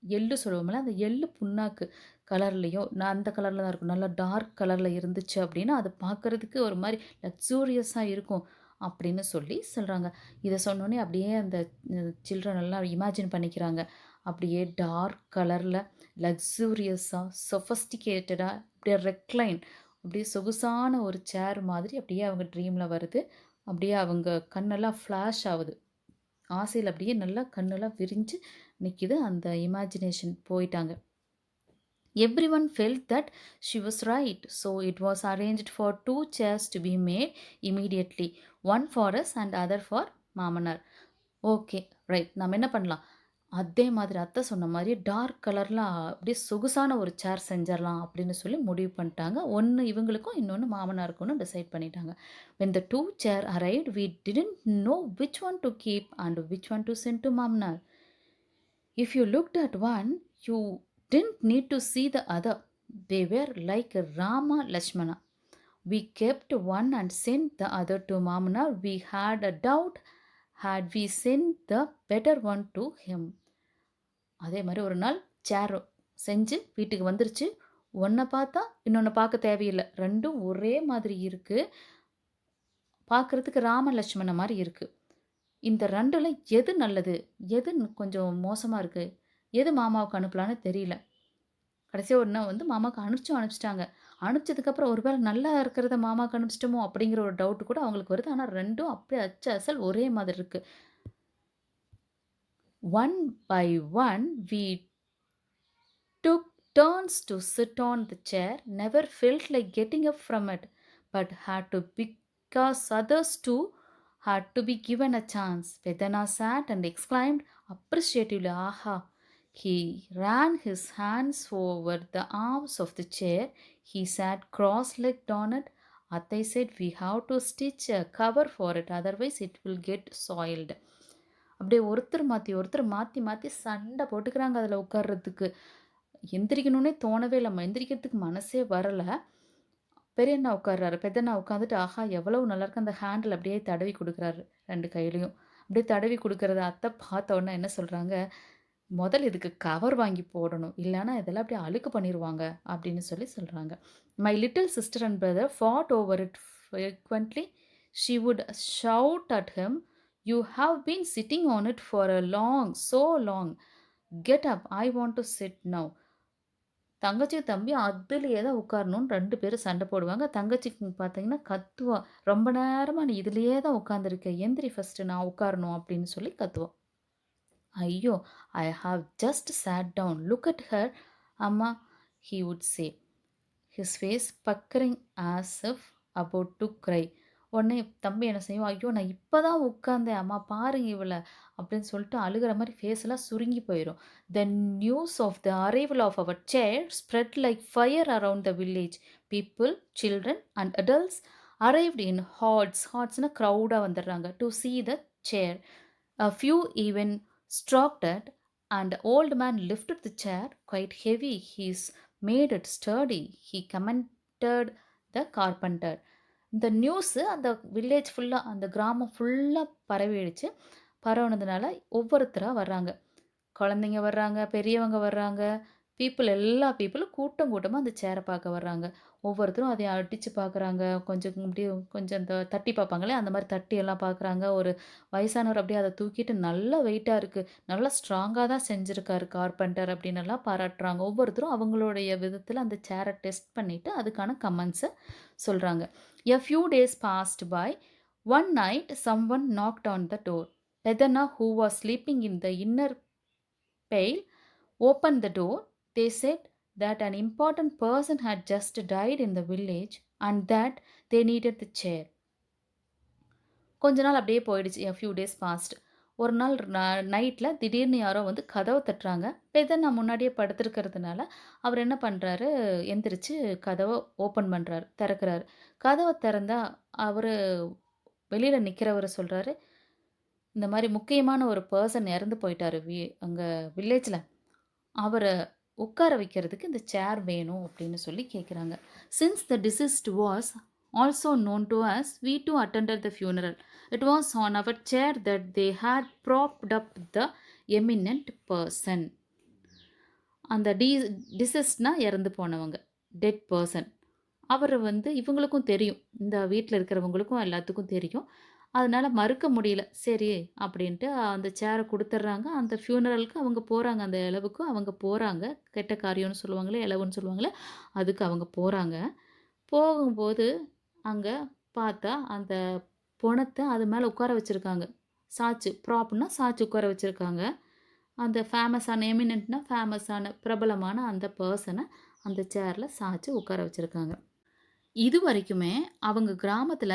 எள்ளு சொல்லுவோம்ல, அந்த எள்ளு புண்ணாக்கு கலர்லேயோ, நான் அந்த கலரில் தான் இருக்கும், நல்லா டார்க் கலரில் இருந்துச்சு அப்படின்னா அது பார்க்குறதுக்கு ஒரு மாதிரி லக்ஸூரியஸாக இருக்கும் அப்படின்னு சொல்கிறாங்க. இதை சொன்னோன்னே அப்படியே அந்த சில்ட்ரன் எல்லாம் இமேஜின் பண்ணிக்கிறாங்க, அப்படியே டார்க் கலரில் லக்ஸூரியஸாக சொஃபஸ்டிகேட்டடாக அப்படியே ரெக்லைன், அப்படியே சொகுசான ஒரு சேர் மாதிரி அப்படியே அவங்க ட்ரீமில் வருது. அப்படியே அவங்க கண்ணெல்லாம் ஃப்ளாஷ் ஆகுது, ஆசையில் அப்படியே நல்லா கண்ணெல்லாம் விரிஞ்சு நிற்கிது. அந்த இமேஜினேஷன் போயிட்டாங்க. Everyone felt that she was right, so it was arranged for 2 chairs to be made immediately, one for us and other for மாமனார். ஓகே ரைட், நம்ம என்ன பண்ணலாம், அதே மாதிரி அத்தை சொன்ன மாதிரி டார்க் கலரில் அப்படியே சொகுசான ஒரு சேர் செஞ்சிடலாம் அப்படின்னு சொல்லி முடிவு பண்ணிட்டாங்க. ஒன்று இவங்களுக்கும் இன்னொன்று மாமனாருக்கும்னு டிசைட் பண்ணிட்டாங்க. when the 2 chair arrived we didn't know which one to keep and which one to send to மாமனார். if you looked at one you didn't need to see the other. They were like Rama Lakshmana. We kept one and sent the other to Mamana. We had a doubt had we sent the better one to him. அதே மாதிரி ஒரு நாள் சேர் செஞ்சு வீட்டுக்கு வந்துருச்சு. ஒன்றை பார்த்தா இன்னொன்று பார்க்க தேவையில்லை, ரெண்டும் ஒரே மாதிரி இருக்குது, பார்க்குறதுக்கு ராம லட்சுமண மாதிரி இருக்குது. இந்த ரெண்டில் எது நல்லது, எது கொஞ்சம் மோசமாக இருக்குது, எது மாமாவுக்கு அனுப்பலான்னு தெரியல. கடைசியாக ஒரு நாள் மாமாவுக்கு அனுப்பிச்சிட்டாங்க. அனுப்பிச்சதுக்கப்புறம் ஒரு வேளை நல்லா இருக்கிறத மாமாவுக்கு அனுப்பிச்சிட்டோமோ அப்படிங்கிற ஒரு டவுட்டு கூட அவங்களுக்கு வருது. ஆனால் ரெண்டும் அப்படியே அச்சு அசல் ஒரே மாதிரி இருக்குது. One by one we took turns to sit on the chair, never felt like getting up from it, but had to because others too had to be given a chance. Vedana sat and exclaimed appreciatively, "Aha!" He ran his hands over the arms of the chair. He sat cross-legged on it. Attai said, "We have to stitch a cover for it, otherwise it will get soiled." அப்படியே ஒருத்தர் மாற்றி மாற்றி சண்டை போட்டுக்கிறாங்க அதில் உட்கார்றதுக்கு. எந்திரிக்கணுன்னே தோணவே இல்லை, எந்திரிக்கிறதுக்கு மனசே வரலை. பெரியண்ணா உட்கார்றாரு. பெரியண்ணா உட்காந்துட்டு, ஆஹா! எவ்வளவு நல்லாருக்கு. அந்த ஹேண்டில் அப்படியே தடவி குடுக்குறாரு 2 கையிலயும். அப்படியே தடவி குடுக்கறத அத்தை பார்த்த உடனே என்ன சொல்றாங்க, "முதல்ல இதுக்கு கவர் வாங்கி போடணும். இல்லன்னா இதெல்லாம் அப்படியே அழுக்கு பண்ணிருவாங்க." அப்படின்னு சொல்லி சொல்றாங்க. "My little sister and brother fought over it frequently. She would shout at him, 'You have been sitting on it for a long, so long. Get up. I want to sit now.'" தங்கச்சியும், தம்பியும் அதிலேயே தான் உட்காரணும்னு 2 பேரும் சண்டை போடுவாங்க. தங்கச்சிக்கு பார்த்தீங்கன்னா கத்துவா, "ரொம்ப நேரமா நீ இதிலேயே தான் உட்காந்துருக்க. எந்திரி ஃபர்ஸ்ட்டு நான் உட்காரணும்." அப்படின்னு சொல்லி கத்துவா. "ஐயோ! I have just sat down. Look at her, Amma," he would say, his face puckering as if about to cry. உடனே தம்பி என்ன செய்வான், "ஐயோ! நான் இப்ப தான் உட்கார்ந்தேன். அம்மா பாருங்க இவள." அப்படின்னு சொல்லிட்டு அழுகுற மாரி ஃபேஸ்லாம் சுருங்கி போயிரும். The news of the arrival of our chair spread like fire around the village. People, children and adults arrived in hordes. Hordeஸ்னா crowd-ஆ வந்துடுறாங்க. To see the chair. A few even stalked it, and the old man lifted the chair quite heavy. He's made it sturdy, he commented the carpenter. இந்த news அந்த village ஃபுல்லா, அந்த கிராமம் ஃபுல்லா பரவிடுச்சு. பரவுனதுனால ஒவ்வொருத்தரா வர்றாங்க. குழந்தைங்க வர்றாங்க, பெரியவங்க வர்றாங்க. எல்லா பீப்பிளும் கூட்டம் கூட்டமா அந்த சேர பார்க்க வர்றாங்க. ஒவ்வொருத்தரும் அதை அடிச்சு பார்க்குறாங்க. கொஞ்சம் அப்படியே கொஞ்சம் இந்த தட்டி பார்ப்பாங்களே, அந்த மாரி தட்டி எல்லாம் பார்க்குறாங்க. ஒரு வயசானவர் அப்படியே அத தூக்கிட்டு நல்லா வெயிட்டா இருக்கு. நல்லா ஸ்ட்ராங்கா தான் செஞ்சிருக்காரு கார்பெண்டர் அப்படின்னெல்லாம் பாராட்டுறாங்க. ஒவ்வொருத்தரும் அவங்களுடைய விதத்தில அந்த சேர டெஸ்ட் பண்ணிட்டு அதுக்கான கமெண்ட்ஸ சொல்றாங்க. A few days passed by. One night someone knocked on the door. Peddana, who was sleeping in the inner pale, opened the door. They said that an important person had just died in the village and that they needed the chair. கொஞ்ச நாள் அப்படியே போயிடுச்சு. A few days passed. ஒரு நாள் நைட்ல திடீர்னு யாரோ வந்து கதவ தட்டுறாங்க. பெதன்னா முன்னாடியே படுத்திருக்கிறதுனால, அவர் என்ன பண்றாரு, எந்திரிச்சு கதவ ஓப்பன் பண்றாரு, திறக்கிறாரு. கதவ திறந்தா அவரு வெளியில நிக்கிறவரு சொல்றாரு, "இந்த மாரி முக்கியமான ஒரு பெர்சன் இறந்து போயிட்டாரு அங்க வில்லேஜ்ல. அவர உட்கார வைக்கிறதுக்கு இந்த சேர் வேணும்." அப்படின்னு சொல்லி கேட்குறாங்க. Since the deceased was also known to us, we too attended the funeral. It was on our chair that they had propped up the eminent person. அந்த டிசீஸ்ட்னா இறந்து போனவங்க. Dead person. அவரு வந்து இவங்களுக்கும் தெரியும். இந்த வீட்ல இருக்கிறவங்களுக்கும் எல்லாத்துக்கும் தெரியும். அதனால மறுக்க முடியல. சரி அப்படின்ட்டு அந்த சேர குடுத்துர்றாங்க. அந்த ஃபியூனரலுக்கு அவங்க போறாங்க. அந்த எழவுக்கு அவங்க போறாங்க. கெட்ட காரியம்னு சொல்லுவாங்களே, எழவுன்னு சொல்லுவாங்களே, அதுக்கு அவங்க போறாங்க. போகும்போது அங்க பார்த்தா அந்த பொணத்த அது மேல உட்கார வச்சிருக்காங்க. சாச்சு ப்ராப்னா சாச்சு உட்கார வச்சிருக்காங்க. அந்த ஃபேமஸான எமினன்ட்னா ஃபேமஸான பிரபலமான அந்த பெர்சன அந்த சேர்ல சாச்சு உட்கார வச்சிருக்காங்க. இதுவரைக்குமே அவங்க கிராமத்துல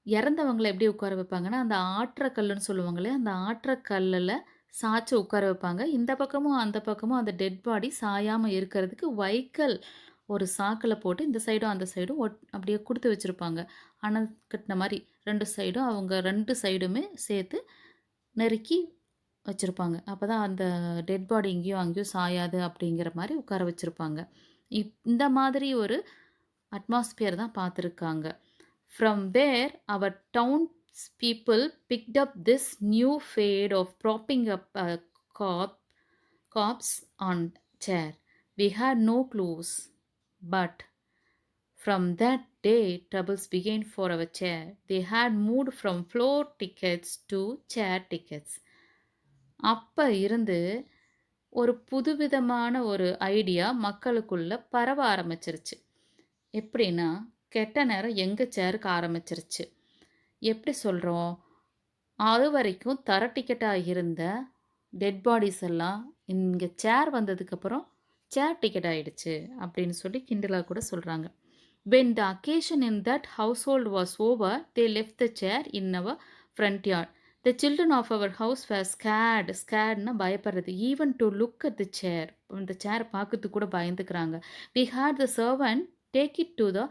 இறந்தவங்கள எப்படி உட்கார வைப்பாங்கன்னா, அந்த ஆற்றக்கல்லுன்னு சொல்லுவாங்களே, அந்த ஆற்றக்கல்லுல சாய்ச்சு உட்கார வைப்பாங்க. இந்த பக்கமும், அந்த பக்கமும் அந்த டெட் பாடி சாயாம இருக்கிறதுக்கு வைக்கல் ஒரு சாக்குல போட்டு இந்த சைடும், அந்த சைடும் அப்படியே குடுத்து வச்சிருப்பாங்க. அணை கட்டுன மாரி 2 சைடும் அவங்க 2 சைடுமே சேர்த்து நெருக்கி வச்சிருப்பாங்க. அப்பதான் அந்த டெட் பாடி இங்கேயும், அங்கேயும் சாயாது அப்படிங்கிற மாரி உட்கார வச்சிருப்பாங்க. இந்த மாதிரி ஒரு அட்மாஸ்பியர் தான் பார்த்துருக்காங்க. From there, our townspeople picked up this new fad of propping up a corpse on chair. We had no clues, but from that day, troubles began for our chair. They had moved from floor tickets to chair tickets. அப்ப இருந்து ஒரு புதுவிதமான ஒரு idea மக்களுக்குள்ள பரவ ஆரம்பிச்சிருச்சு. எப்படின்னா, கெட்ட நேரம் எங்க சேருக்கு ஆரம்பிச்சிருச்சு. எப்படி சொல்றோம்? அதுவரைக்கும் தர டிக்கெட்டா இருந்த டெட் பாடிஸ் எல்லாம் இங்க சேர் வந்ததுக்கப்புறம் சேர் டிக்கெட் ஆயிடுச்சு அப்படின்னு சொல்லி கிண்டலா கூட சொல்றாங்க. When the occasion in that household was over, they left the chair in our front yard. The children of our house were scared. Scaredனா பயப்படுறது. Even to look at the chair. அந்த சேர் பார்க்கறதுக்கு கூட பயந்துக்கிறாங்க. We had the servant take it to the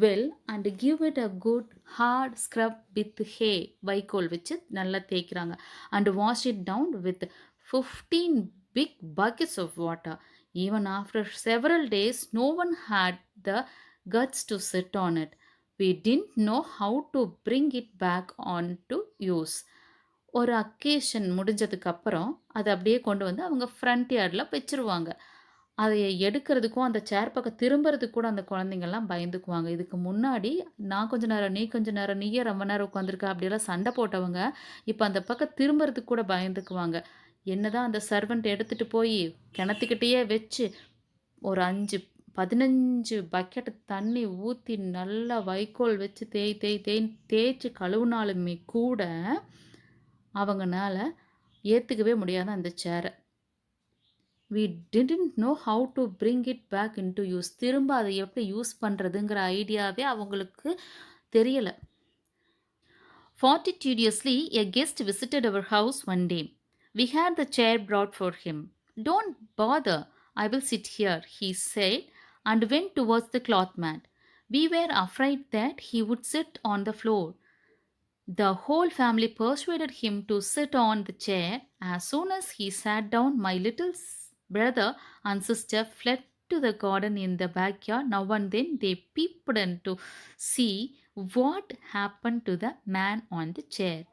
well and give it a good hard scrub with hay. வைக்கோல் வச்சு நல்லா தேய்க்கிறாங்க. And wash it down with 15 big buckets of water. Even after several days, no one had the guts to sit on it. We didn't know how to bring it back on to use. ஒரு occasion முடிஞ்சதுக்கப்புறம், அத அப்படியே கொண்டு வந்து அவங்க front யார்ட்ல வச்சுருவாங்க. அதைய எடுக்கிறதுக்கும், அந்த சேர் பக்கம் திரும்புறதுக்கு கூட அந்த குழந்தைங்கலாம் பயந்துக்குவாங்க. இதுக்கு முன்னாடி நான் கொஞ்ச நேரம், நீ கொஞ்ச நேரம், நீ ஏன் ரொம்ப நேரம் உட்காந்துருக்க அப்படியெல்லாம் சண்டை போட்டவங்க, இப்ப அந்த பக்கம் திரும்புறதுக்கு கூட பயந்துக்குவாங்க. என்னதான் அந்த சர்வன்ட் எடுத்துட்டு போயி கிணத்துக்கிட்டயே வச்சு ஒரு 15 பக்கெட் தண்ணி ஊத்தி நல்லா வைக்கோல் வச்சு தேய் தேய் தேய்ன்னு தேய்ச்சு கழுவுனாலுமே கூட, அவங்கனால ஏத்துக்கவே முடியாத அந்த சேர. We didn't know how to bring it back into use. திரும்ப அத எப்படி யூஸ் பண்றதுங்கிற ஐடியாவே அவங்களுக்கு தெரியல. Fortuitously, a guest visited our house one day. We had the chair brought for him. Don't bother, I will sit here, he said, and went towards the cloth mat. We were afraid that he would sit on the floor. The whole family persuaded him to sit on the chair. As soon as he sat down, my little brother and sister fled to the garden in the backyard. Now and then they peeped in to see what happened to the man on the chair.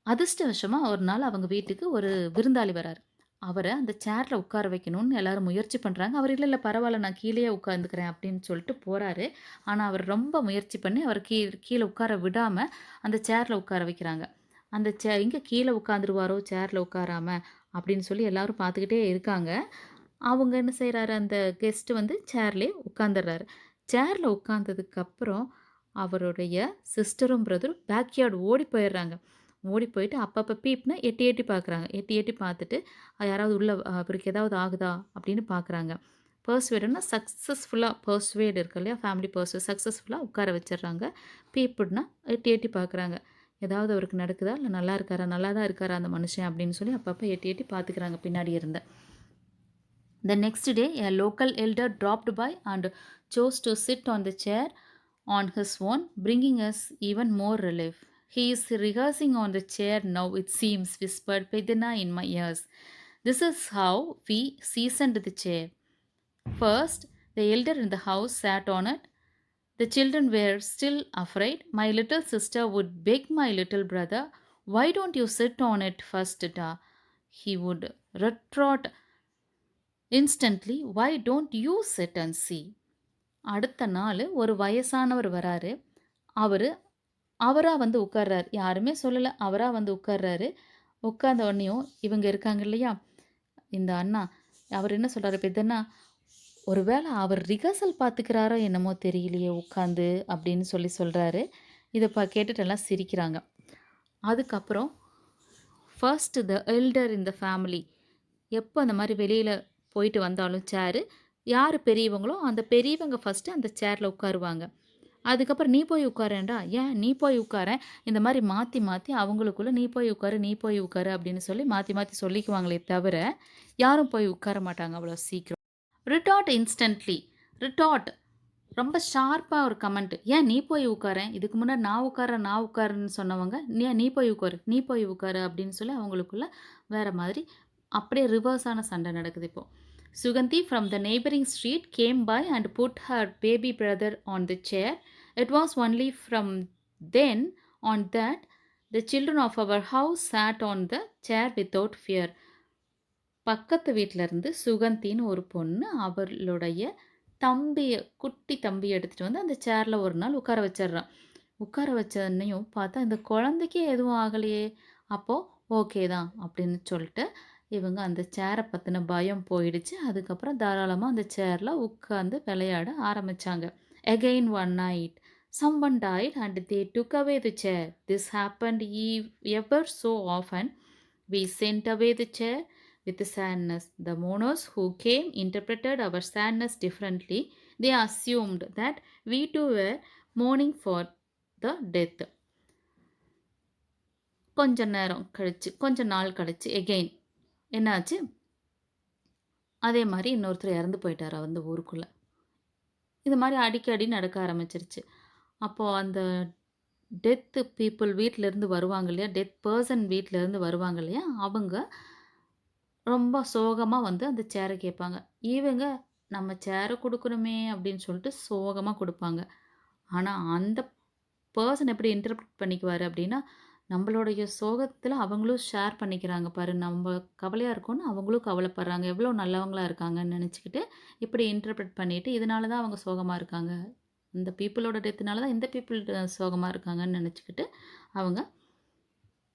அதிர்ஷ்டவசமா ஒரு நாள் அவங்க வீட்டுக்கு ஒரு விருந்தாளி வராரு. அவர அந்த சேர்ல உட்கார வைக்கணும்னு எல்லாரும் முயற்சி பண்றாங்க. அவர் இல்ல, இல்ல பரவால்ல நான் கீழயே உட்காந்துக்கிறேன் அப்படின்னு சொல்லிட்டு போறாரு. ஆனா, அவர் ரொம்ப முயற்சி பண்ணி அவர கீழ உட்கார விடாம அந்த சேர்ல உட்கார வைக்கிறாங்க. அந்த எங்க கீழ உட்காந்துருவாரோ சேர்ல உட்காராம அப்படின்னு சொல்லி எல்லாரும் பார்த்துக்கிட்டே இருக்காங்க. அவங்க என்ன செய்றாரு, அந்த கெஸ்ட் வந்து சேர்லயே உட்காந்துர்றாரு. சேர்ல உட்காந்ததுக்கப்புறம் அவருடைய சிஸ்டரும், பிரதரும் பேக்யார்ட் ஓடி போயிர்றாங்க. ஓடி போயிட்டு அப்பப்ப பீப்ன்னு எட்டி எட்டி பார்க்குறாங்க. எட்டி எட்டி பார்த்துட்டு, யாராவது உள்ள அவருக்கு ஏதாவது ஆகுதா அப்படின்னு பார்க்குறாங்க. பெர்சுவேடுன்னா பெர்சுவேட் இருக்கு இல்லையா? ஃபேமிலி சக்ஸஸ்ஃபுல்லா உட்கார வச்சுர்றாங்க. பீப்புட்னா எட்டி எட்டி பார்க்குறாங்க. ஏதாவது அவருக்கு நடக்குதா? இல்ல நல்லா இருக்காரா? நல்லா தான் இருக்காரா அந்த மனுஷன் அப்படின்னு சொல்லி அப்பப்ப எட்டி எட்டி பார்த்துக்கிறாங்க பின்னாடி இருந்து. The next day, a local elder dropped by and chose to sit on the chair on his own, bringing us even more relief. He is rehearsing on the chair now, it seems, whispered Pedina in my ears. This is how we seasoned the chair. First, the elder in the house sat on it. The children were still afraid. My little sister would beg my little brother, "Why don't you sit on it first, Da?" He would retort instantly, "Why don't you sit and see?" அடுத்த நாள் ஒரு வயசானவர் வராரு. அவரா வந்து உட்கார்றாரு. யாருமே சொல்லல. அவரா வந்து உட்கார்றாரு. உட்கார்ந்த உடனேயும் இவங்க இருக்காங்க இல்லையா? இந்த அண்ணா, அவர் என்ன சொல்றாரு பெத்தண்ணா, "ஒருவேளை அவர் ரிஹர்சல் பார்த்துக்கிறாரோ என்னமோ தெரியலையே உட்காந்து" அப்படின்னு சொல்றாரு. இத கேட்டுட்டு எல்லாம் சிரிக்கிறாங்க. அதுக்கப்புறம் first the elder in the family. எப்போ அந்த மாரி வெளியில போயிட்டு வந்தாலும் சேரு, யாரு பெரியவங்களோ அந்த பெரியவங்க ஃபர்ஸ்ட்டு அந்த சேர்ல உட்காருவாங்க. அதுக்கப்புறம் "நீ போய் உட்காரேன்டா." "ஏன் நீ போய் உட்காரேன்." இந்த மாரி மாத்தி மாத்தி அவங்களுக்குள்ள "நீ போய் உட்காரு, நீ போய் உட்காரு" அப்படின்னு சொல்லி மாத்தி மாத்தி சொல்லிக்குவாங்களே தவிர, யாரும் போய் உட்கார மாட்டாங்க அவ்வளோ சீக்கிரம். Retard instantly. ரிட்டார்ட் ரொம்ப ஷார்ப்பா ஒரு கமெண்ட். "ஏன் நீ போய் உட்காரேன். இதுக்கு முன்னாடி நான் உட்கார்றேன், நான் உட்காருன்னு சொன்னவங்க, நீ போய் உட்காரு, நீ போய் உட்காரு" அப்படின்னு சொல்லி அவங்களுக்குள்ள வேற மாதிரி அப்படியே ரிவர்ஸான சண்டை நடக்குது இப்போ. Suganti from the neighboring street came by and put her baby brother on the chair. It was only from then on that the children of our house sat on the chair without fear. பக்கத்து வீட்ல இருந்து சுகந்தின்னு ஒரு பொண்ணு அவளுடைய குட்டி தம்பிய எடுத்துட்டு வந்து அந்த சேர்ல ஒரு நாள் உட்கார வச்சிடுறா. உட்கார வச்சோன்னையும் பார்த்தா இந்த குழந்தைக்கே எதுவும் ஆகலையே! அப்போ ஓகே தான் அப்படின்னு சொல்லிட்டு இவங்க அந்த சேர பத்தின பயம் போயிடுச்சு. அதுக்கப்புறம் தாராளமா அந்த சேர்ல உட்கார்ந்து விளையாட ஆரம்பிச்சாங்க. Again one night, someone died and they took away the chair. This happened ever so often. We sent away the chair with sadness. The mourners who came interpreted our sadness differently. They assumed that we too were mourning for the death. கொஞ்ச நாள் கழிச்சு again என்னாச்சு? அதே மாரி இன்னொருத்தர் இறந்து போயிட்டாரு அந்த ஊருக்குள்ள. இது மாரி அடிக்கடி நடக்க ஆரம்பிச்சிருச்சு. அப்போ அந்த டெத் பீப்பிள் வீட்லருந்து வருவாங்க இல்லையா? டெத் பெர்சன் வீட்லருந்து வருவாங்க இல்லையா? அவங்க ரொம்ப சோகமா வந்து அந்த சேர கேட்பாங்க. இவங்க நம்ம சேர குடுக்குறோமே அப்படின்னு சொல்லிட்டு சோகமா குடுப்பாங்க. ஆனா, அந்த பெர்சன் எப்படி இன்டர்பிரெட் பண்ணிக்குவாரு அப்படின்னா, நம்மளுடைய சோகத்தில அவங்களும் ஷேர் பண்ணிக்கிறாங்க பாரு. நம்ம கவலையா இருக்கோம்னு அவங்களும் கவலைப்படுறாங்க. எவ்வளோ நல்லவங்களா இருக்காங்கன்னு நெனச்சுக்கிட்டு, இப்படி இன்டர்பிரெட் பண்ணிட்டு, இதனால தான் அவங்க சோகமா இருக்காங்க. இந்த பீப்பிளோட டெத்னால தான் இந்த பீப்பிள் சோகமா இருக்காங்கன்னு நெனச்சுக்கிட்டு, அவங்க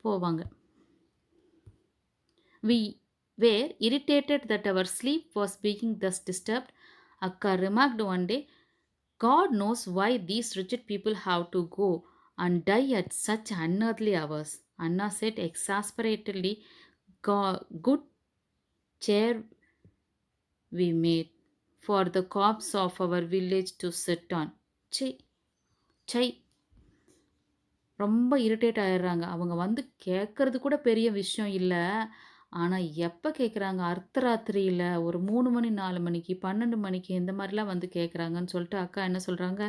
போவாங்க. We were irritated that our sleep was being thus disturbed. Akka remarked one day, God knows why these rigid people have to go and die at such unearthly hours. Anna said exasperatedly, Good chair we made for the corpse of our village to sit on. Chai, chai, ரொம்ப irritate ஆயிடுறாங்க. அவங்க வந்து கேட்கறது கூட பெரிய விஷயம் இல்ல. ஆனா, எப்ப கேட்குறாங்க? அர்த்தராத்திரியில ஒரு 3 மணி, 4 மணிக்கு, 12 மணிக்கு இந்த மாரிலாம் வந்து கேட்குறாங்கன்னு சொல்லிட்டு அக்கா என்ன சொல்றாங்க,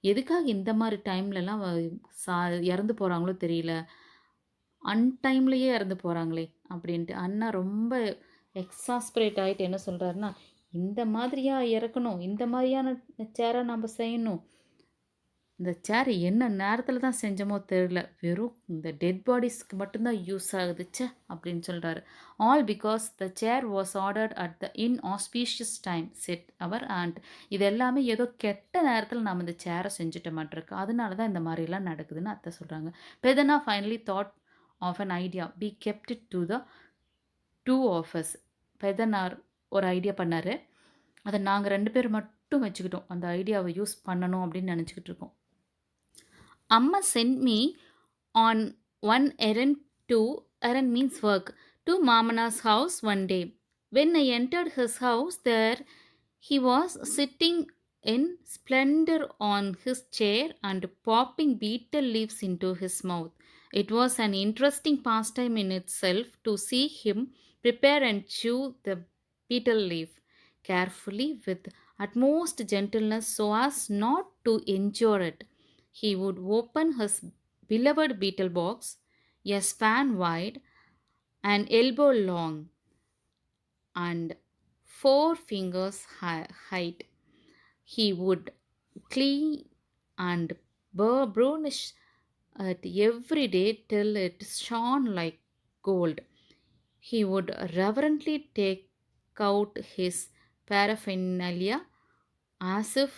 எதுக்காக இந்த மாரி டைம்லலாம் சா இறந்து போறாங்களோ தெரியல. அன்டைம்லயே இறந்து போறாங்களே! அப்டின்ட்டு. அண்ணா ரொம்ப எக்ஸாஸ்பரேட் ஆயிட்டு என்ன சொல்றாருன்னா, இந்த மாதிரியா இறக்கணும்? இந்த மாரியான சேரா நம்ப செய்யணும்? இந்த சேர் என்ன நேரத்தில தான் செஞ்சோமோ தெரியல. வெறும் இந்த டெட் பாடிஸ்க்கு மட்டும் தான் யூஸ் ஆகுது. ச்சே! அப்படின்னு சொல்றாரு. All because the chair was ordered at the inauspicious time said our aunt. இது எல்லாமே ஏதோ கெட்ட நேரத்தில நாம இந்த சேர செஞ்சுட்டோமாட்ருக்கு. அதனால தான் இந்த மாரிலாம் நடக்குதுன்னு அத்தை சொல்றாங்க. Pethana finally thought of an idea. We kept it to the 2 of us. Pethanar ஒரு ஐடியா பண்ணாரு. அத நாங்க 2 பேர் மட்டும் வச்சுக்கிட்டோம். அந்த ஐடியாவ யூஸ் பண்ணணும் அப்படின்னு நெனச்சுக்கிட்டு இருக்கோம். Amma sent me on one errand errand means work, to Mamana's house one day. When I entered his house, there he was sitting in splendor on his chair and popping betel leaves into his mouth. It was an interesting pastime in itself to see him prepare and chew the betel leaf carefully with utmost gentleness so as not to injure it. He would open his beloved beetle box, a span wide, an elbow long, and 4 fingers height. He would clean and burnish it every day till it shone like gold. He would reverently take out his paraphernalia as if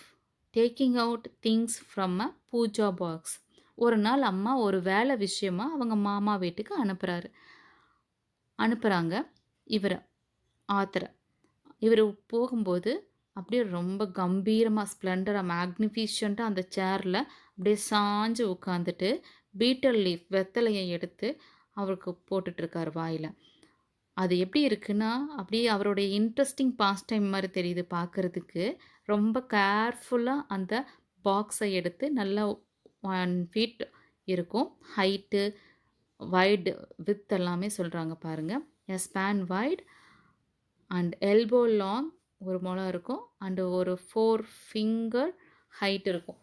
taking out things from a puja box. ஒரு நாள் அம்மா ஒரு வேலை விஷயமா அவங்க மாமா வீட்டுக்கு அனுப்புகிறாங்க இவரை, ஆத்தரை. இவர் போகும்போது அப்படியே ரொம்ப கம்பீரமாக ஸ்ப்ளெண்டராக மேக்னிஃபிஷண்ட்டாக அந்த சேரில் அப்படியே சாஞ்சு உட்காந்துட்டு பீட்டல் லீஃப் வெத்தலையை எடுத்து அவருக்கு போட்டுட்ருக்கார் வாயில். அது எப்படி இருக்குன்னா, அப்படியே அவருடைய இன்ட்ரெஸ்டிங் பாஸ்ட் டைம் மாரி தெரியுது பார்க்கறதுக்கு. ரொம்ப கேர்ஃபுல்லா அந்த பாக்ஸ எடுத்து நல்லா 1 ஃபீட் இருக்கும். ஹைட்டு, வைட், விட்த் எல்லாமே சொல்றாங்க பாருங்க. A span wide and elbow long ஒரு முழம் இருக்கும். அண்ட் ஒரு 4 ஃபிங்கர் ஹைட் இருக்கும்.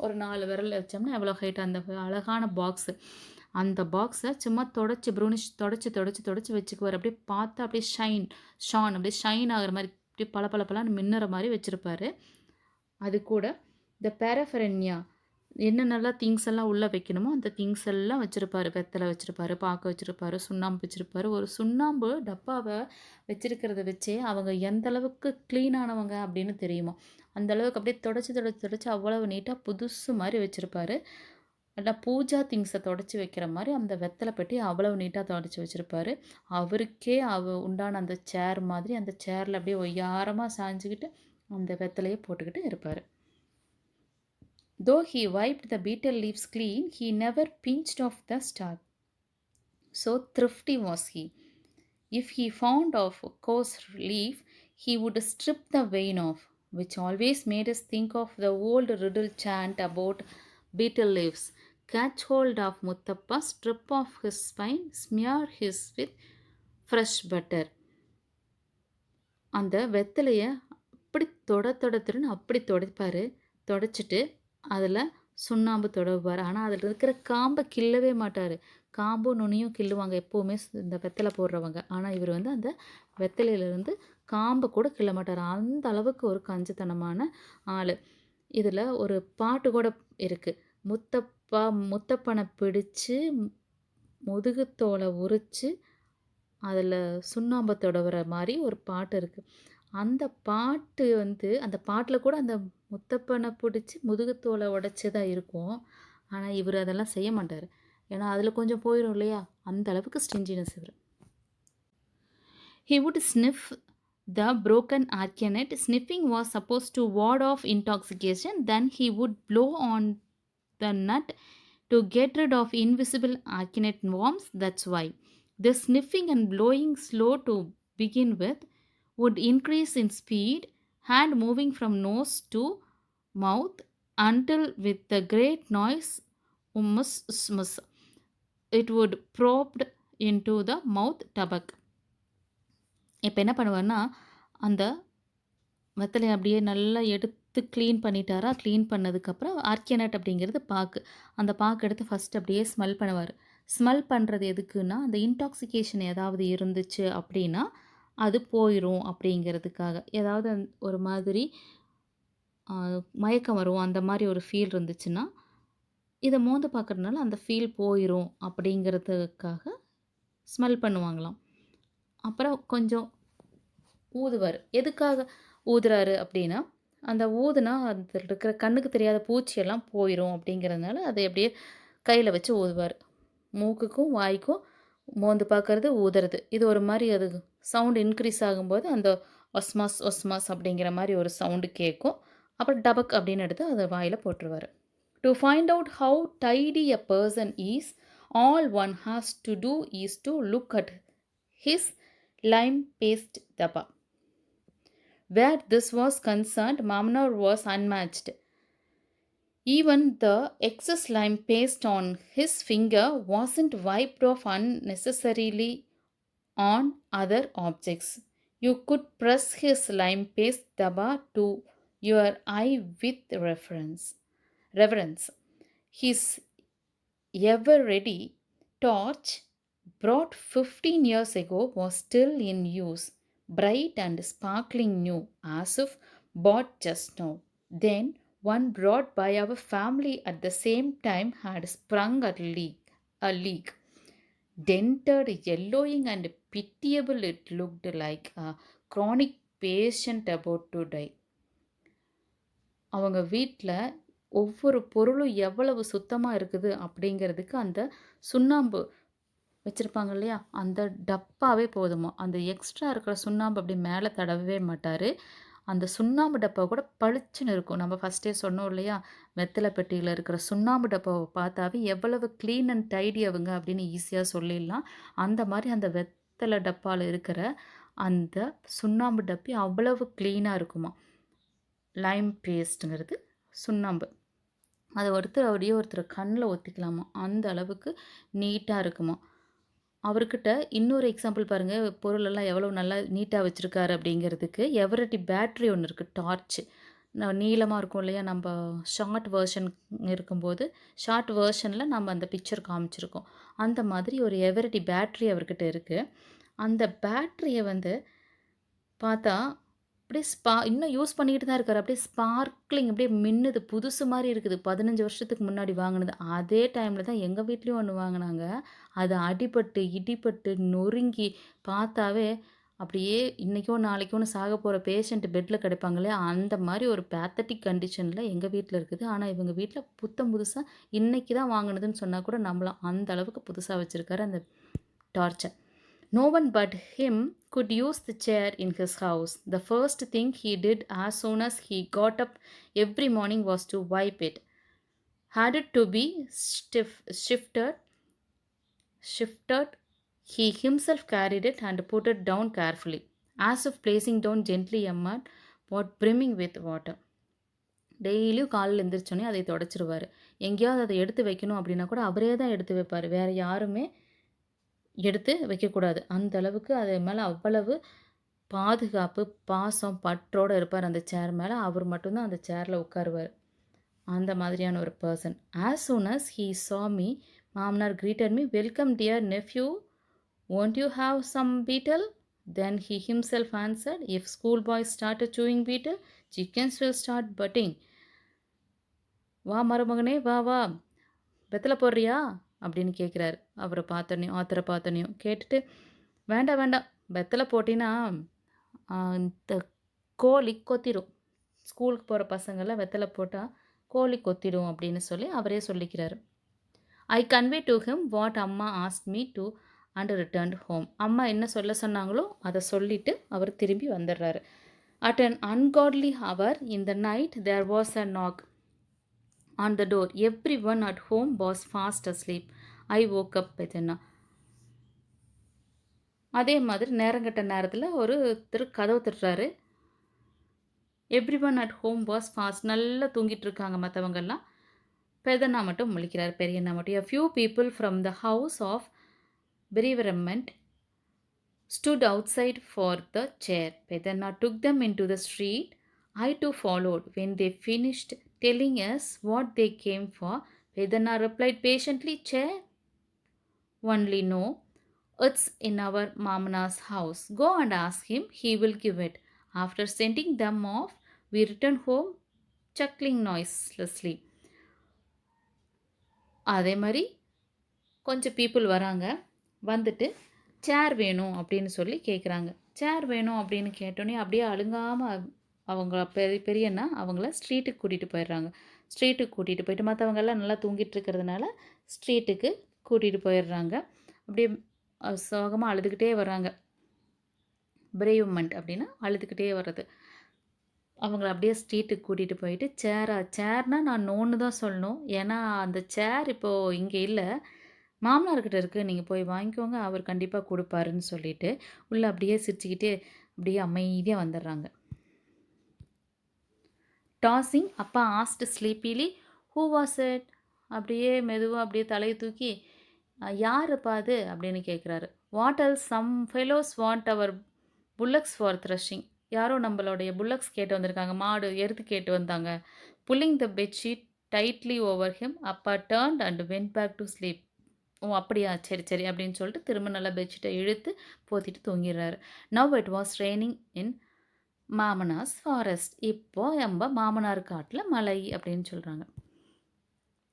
ஒரு 4 விரல்ல வச்சோம்னா எவ்வளோ ஹைட் அந்த அழகான பாக்ஸு. அந்த பாக்ஸை சும்மா தொடச்சி ப்ரூனிஷ் தொடச்சி வச்சுக்குவார். அப்படியே பார்த்தா அப்படியே அப்படியே ஷைன் ஆகுற மாதிரி அப்படியே பளபளன்னு மின்னுற மாதிரி வச்சுருப்பாரு. அது கூட இந்த பேரஃபெரன்யா என்னென்னலாம் திங்ஸ் எல்லாம் உள்ளே வைக்கணுமோ அந்த திங்ஸ் எல்லாம் வச்சுருப்பாரு. வெத்தலை வச்சுருப்பாரு, பாக்கு வச்சுருப்பாரு, சுண்ணாம்பு வச்சுருப்பாரு. ஒரு சுண்ணாம்பு டப்பாவை வச்சிருக்கிறத வச்சே அவங்க எந்த அளவுக்கு க்ளீனானவங்க அப்படின்னு தெரியுமா. அந்த அளவுக்கு அப்படியே தொடச்சி அவ்வளவு நீட்டாக புதுசு மாதிரி வச்சுருப்பாரு. நல்லா பூஜா திங்ஸை தொடச்சி வைக்கிற மாதிரி அந்த வெத்தலை பெட்டி அவ்வளவு நீட்டாக தொடச்சி வச்சுருப்பாரு. அவருக்கே உண்டான அந்த சேர் மாதிரி அந்த சேரில் அப்படியே ஒய்யாரமாக சாஞ்சுக்கிட்டு அந்த வெத்தலையை போட்டுக்கிட்டு இருப்பார். Though he wiped the betel leaves clean, he never pinched off the stalk. So thrifty was he. If he found of coarse leaf, he would strip the vein off, which always made us think of the old riddle chant about betel leaves. Catch hold of Muthappa, strip off his spine, smear his with fresh butter. அந்த வெத்தலையை அப்படி தொடத்துன்னு அப்படி துடைப்பார். தொடச்சிட்டு அதில் சுண்ணாம்பு தடவுவாரு. ஆனா, அதில இருக்கிற காம்ப கிள்ளவே மாட்டாரு. காம்பும், நுனியும் கிள்ளுவாங்க எப்பவுமே இந்த வெத்தல போடுறவங்க. ஆனா, இவரு வந்து அந்த வெத்தலையிலிருந்து காம்ப கூட கிள்ள மாட்டாரு. அந்த அளவுக்கு ஒரு கஞ்சத்தனமான ஆளு. இதில ஒரு பாட்டு கூட இருக்கு. முத்தப்பா முத்தப்பன பிடிச்சு, முதுகு தோல உரிச்சு, அதில சுண்ணாம்ப தடவுற மாரி ஒரு பாட்டு இருக்கு. அந்த பாட்டு வந்து அந்த பாட்டுல கூட அந்த முத்தப்பன புடிச்சு முதுகு தோல உடைச்சு தான் இருக்கும். ஆனா, இவரு அதெல்லாம் செய்ய மாட்டாரு. ஏன்னா, அதில கொஞ்சம் போயிரும் இல்லையா? அந்த அளவுக்கு ஸ்டிஞ்சினஸ் இவரு. He would sniff the broken arcanet. Sniffing was supposed to ward off intoxication. Then he would blow on the nut to get rid of invisible arcanet worms. That's why. The sniffing and blowing slow to begin with would increase in speed, hand moving from nose to mouth until with the great noise ummus, smus, it would probed into the mouth tubak. இப்ப என்ன பண்ணுவாருன்னா, அந்த வெத்தலைய அப்படியே நல்லா எடுத்து clean பண்ணிட்டாரா, clean பண்ணதுக்கப்புறம் ஆர்கியானட் அப்படிங்கிறது பாக்கு. அந்த பாக்கு எடுத்து ஃபர்ஸ்ட் அப்படியே ஸ்மெல் பண்ணுவாரு. ஸ்மெல் பண்றது எதுக்குன்னா, அந்த இன்டாக்சிகேஷன் ஏதாவது இருந்துச்சு அப்படின்னா, அது போயிரும் அப்படிங்கிறதுக்காக. ஏதாவது ஒரு மாதிரி அ மயக்கம் வரும், அந்த மாரி ஒரு ஃபீல் இருந்துச்சுன்னா, இத மோந்து பார்க்கறதுனால அந்த ஃபீல் போயிரும் அப்படிங்கிறதுக்காக ஸ்மெல் பண்ணுவாங்களாம். அப்புறம் கொஞ்சம் ஊதுவாரு. எதுக்காக ஊதுறாரு அப்டின்னா, அந்த ஊதுனா அதில இருக்கிற கண்ணுக்கு தெரியாத பூச்சியெல்லாம் போயிரும் அப்டிங்கிறதுனால, அதை அப்படியே கையில வச்சு ஊதுவாரு. மூக்குக்கும், வாய்க்கும் மோந்து பார்க்கறது, ஊதுறது. இது ஒரு மாரி அது சவுண்ட் இன்க்ரீஸ் ஆகும்போது, அந்த ஒஸ்மாஸ் ஒஸ்மாஸ் அப்படிங்கிற மாரி ஒரு சவுண்டு கேட்கும். அப்புறம் டபக் அப்படின்னு எடுத்து அத வாயில போட்டுருவாரு. To find out how tidy a person is, all one has to do is to look at his lime paste dabba. Where this was concerned, Mamnor was unmatched. Even the excess lime paste on his finger wasn't wiped off unnecessarily on other objects. You could press his lime paste dabba to your eye with reverence. His ever ready torch, brought 15 years ago, was still in use, bright and sparkling new, as if bought just now. Then one brought by our family at the same time had sprung a leak. Dented, yellowing, and pitiable, it looked like a chronic patient about to die. அவங்க வீட்ல ஒவ்வொரு பொருளும் எவ்வளவு சுத்தமா இருக்குது அப்படிங்கிறதுக்கு அந்த சுண்ணாம்பு வச்சிருப்பாங்க இல்லையா? அந்த டப்பாவே போதுமா. அந்த எக்ஸ்ட்ரா இருக்கிற சுண்ணாம்பு அப்படி மேல தடவவே மாட்டாரு. அந்த சுண்ணாம்பு டப்பா கூட பளிச்சுன்னு இருக்கும். நம்ம ஃபர்ஸ்ட்டே சொன்னோம் இல்லையா? வெத்தல பெட்டியில இருக்கிற சுண்ணாம்பு டப்பாவ பார்த்தாவே எவ்வளவு கிளீன் அண்ட் டைடி அவங்க அப்படின்னு ஈஸியா சொல்லிடலாம். அந்த மாரி அந்த வெத்தல டப்பால இருக்கிற அந்த சுண்ணாம்பு டப்பி அவ்வளவு கிளீனா இருக்குமா. லைம் பேஸ்ட்டுங்கிறது சுண்ணாம்பு. அத அப்படியே ஒருத்தர் கண்ல ஒத்திக்கலாமா. அந்த அளவுக்கு நீட்டா இருக்குமா. அவர்கிட்ட இன்னொரு எக்ஸாம்பிள் பாருங்க, பொருளெல்லாம் எவ்வளோ நல்லா நீட்டா வச்சிருக்காரு அப்படிங்கிறதுக்கு. எவரெடி பேட்டரி ஒண்ணு இருக்கு. டார்ச். நீளமா இருக்கும் இல்லையா? நம்ப ஷார்ட் வெர்ஷன் இருக்கும்போது, ஷார்ட் வெர்ஷன்ல நம்ம அந்த பிக்சர் காமிச்சிருக்கோம். அந்த மாதிரி ஒரு எவரெடி பேட்டரி அவர்கிட்ட இருக்கு. அந்த பேட்டரிய வந்து பார்த்தா அப்படியே இன்னும் யூஸ் பண்ணிக்கிட்டு தான் இருக்காரு. அப்படியே ஸ்பார்க்லிங் அப்படியே மின்னுது. புதுசு மாரி இருக்குது. 15 வருஷத்துக்கு முன்னாடி வாங்குனது. அதே டைம்ல தான் எங்க வீட்லயும் ஒண்ணு வாங்குனாங்க. அது அடிபட்டு, இடிபட்டு, நொறுங்கி பார்த்தாவே அப்படியே இன்னைக்கோ, நாளைக்கோன்னு சாக போற பேஷண்ட் பெட்ல கிடப்பாங்க இல்லையா? அந்த மாரி ஒரு பேத்தட்டிக் கண்டிஷன்ல எங்க வீட்ல இருக்குது. ஆனா இவங்க வீட்ல புத்தம் புதுசா இன்னைக்கு தான் வாங்குனதுன்னு சொன்னா கூட நம்பலாம். அந்த அளவுக்கு புதுசா வச்சிருக்காரு அந்த டார்ச்ச. No one but him could use the chair in his house. The first thing he did as soon as he got up every morning was to wipe it. Had it to be shifted, he himself carried it and put it down carefully, as if placing down gently a mud pot brimming with water. டெய்லியும் காலைல எந்திரிச்சோனே அதை தொடச்சிருவாரு. எங்கேயாவது அதை எடுத்து வைக்கணும் அப்படின்னா கூட அவரே தான் எடுத்து வைப்பாரு. வேற யாருமே எடுத்து வைக்கக்கூடாது. அந்த அளவுக்கு அது மேல அவ்வளவு பாதுகாப்பு, பாசம், பற்றோட இருப்பார் அந்த சேர் மேல. அவர் மட்டும் தான் அந்த சேர்ல உட்காருவாரு. அந்த மாதிரியான ஒரு person. As soon as he saw me, மாமனார் greeted me, welcome dear nephew, won't you have some beetle? Then he himself answered, if schoolboys started chewing beetle, chickens will start butting. வா மருமகனே வா வா, வெத்தலை போடுறியா அப்படின்னு கேட்குறாரு. அவரை பார்த்தோன்னே, ஆத்தரை பார்த்தோன்னையும் கேட்டுட்டு, வேண்டாம் வேண்டாம், வெத்தலை போட்டினா இந்த கோழி கொத்திரும், ஸ்கூலுக்கு போகிற பசங்கள்லாம் வெத்தலை போட்டால் கோழி கொத்திடும் அப்படின்னு சொல்லி அவரே சொல்லிக்கிறாரு. I convey to him what அம்மா asked me to and return home. அம்மா என்ன சொல்ல சொன்னாங்களோ அதை சொல்லிவிட்டு அவர் திரும்பி வந்துடுறாரு. At an ungodly hour in the night there was a knock on the door. Every one at home was fast asleep. I woke up with அதே மாதிரி நேரங்கட்ட நேரத்தில் ஒருத்தர் கதவு தட்டுறாரு. Every one at home was fast, நல்லா தூங்கிட்டு இருக்காங்க மற்றவங்கெல்லாம். பெதண்ணா மட்டும் முழிக்கிறார், பெரியண்ணா மட்டும். A few people from the house of bereavement stood outside for the chair. Pedanna took them into the street. I too followed. When they finished telling us what they came for, Pedanna replied patiently, chair? Only no. It's in our Mamana's house. Go and ask him, he will give it. After sending them off, we returned home chuckling noiselessly. அதே மாதிரி கொஞ்சம் people வராங்க. வந்துட்டு சேர் வேணும் அப்படின்னு சொல்லி கேட்குறாங்க. சேர் வேணும் அப்படின்னு கேட்டோன்னே அப்படியே அழுங்காமல் அவங்க பெரியண்ணா அவங்கள ஸ்ட்ரீட்டுக்கு கூட்டிகிட்டு போயிடுறாங்க. ஸ்ட்ரீட்டுக்கு கூட்டிகிட்டு போயிட்டு மற்றவங்கெல்லாம் நல்லா தூங்கிட்டு இருக்கிறதுனால ஸ்ட்ரீட்டுக்கு கூட்டிகிட்டு போயிடுறாங்க. அப்படியே சோகமாக அழுதுகிட்டே வராங்க. பிரேவ்மெண்ட் அப்படின்னா அழுதுகிட்டே வர்றது. அவங்கள அப்படியே ஸ்ட்ரீட்டுக்கு கூட்டிகிட்டு போயிட்டு சேர்னால் நான் நோன்னு தான் சொல்லணும். ஏன்னா அந்த சேர் இப்போது இங்கே இல்லை, மாமனார்கிட்ட இருக்குது, நீங்கள் போய் வாங்கிக்கோங்க, அவர் கண்டிப்பாக கொடுப்பாருன்னு சொல்லிட்டு உள்ளே அப்படியே சிரிச்சுக்கிட்டே அப்படியே அமைதியாக வந்துடுறாங்க. டாஸிங் அப்பா asked sleepily who was it? அப்படியே மெதுவாக அப்படியே தலையை தூக்கி யாருப்பா அது அப்படின்னு கேட்குறாரு. What else some fellows want our bullocks for threshing. யாரோ நம்மளுடைய புல்லக்ஸ் கேட்டு வந்திருக்காங்க, மாடு எருத்து கேட்டு வந்தாங்க. Pulling the bedsheet tightly over him. அப்பா turned and went back to sleep. ஓ அப்படியா, சரி சரி அப்படின்னு சொல்லிட்டு திரும்ப நல்லா பெட்ஷீட்டை இழுத்து போத்திட்டு தூங்கிடுறாரு. Now it was raining in மாமனாஸ் ஃபாரஸ்ட். இப்போது நம்ம மாமனார் காட்டில் மலை அப்படின்னு சொல்கிறாங்க.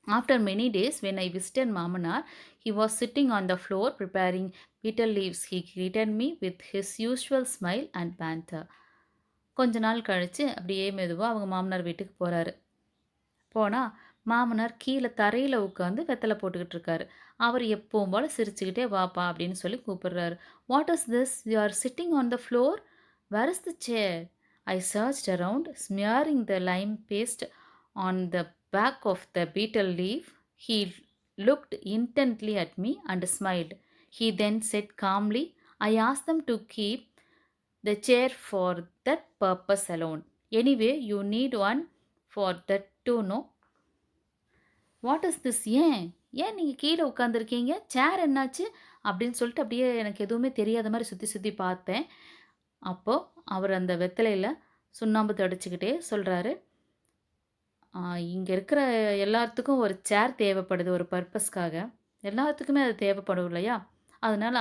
After many days, when I visited Mamanar, he was sitting on the floor preparing betel leaves. He greeted me with his usual smile and banter. கொஞ்ச நாள் கழித்து அப்படியே மெதுவாக அவங்க மாமனார் வீட்டுக்கு போகிறாரு. போனால் மாமனார் கீழே தரையில் உட்காந்து வெத்தலை போட்டுக்கிட்டு இருக்காரு. அவர் எப்பவும் போல் சிரிச்சுக்கிட்டே வாப்பா அப்படின்னு சொல்லி கூப்பிடுறாரு. What is this? You are sitting on the floor. Where is the chair? I searched around, smearing the lime paste on the back of the betel leaf. He looked intently at me and smiled. He then said calmly, I asked them to keep the chair for that purpose alone. Anyway, you need one for that too, no? What is this? ஏன் நீங்கள் கீழே உட்காந்துருக்கீங்க, சேர் என்னாச்சு அப்படின்னு சொல்லிட்டு அப்படியே எனக்கு எதுவுமே தெரியாத மாதிரி சுற்றி சுற்றி பார்த்தேன். அப்போது அவர் அந்த வெத்தலையில் சுண்ணாம்பு தடிச்சுக்கிட்டே சொல்கிறாரு, இங்கே இருக்கிற எல்லாத்துக்கும் ஒரு சேர் தேவைப்படுது ஒரு பர்பஸ்க்காக. எல்லாத்துக்குமே அது தேவைப்படும் இல்லையா? அதனால்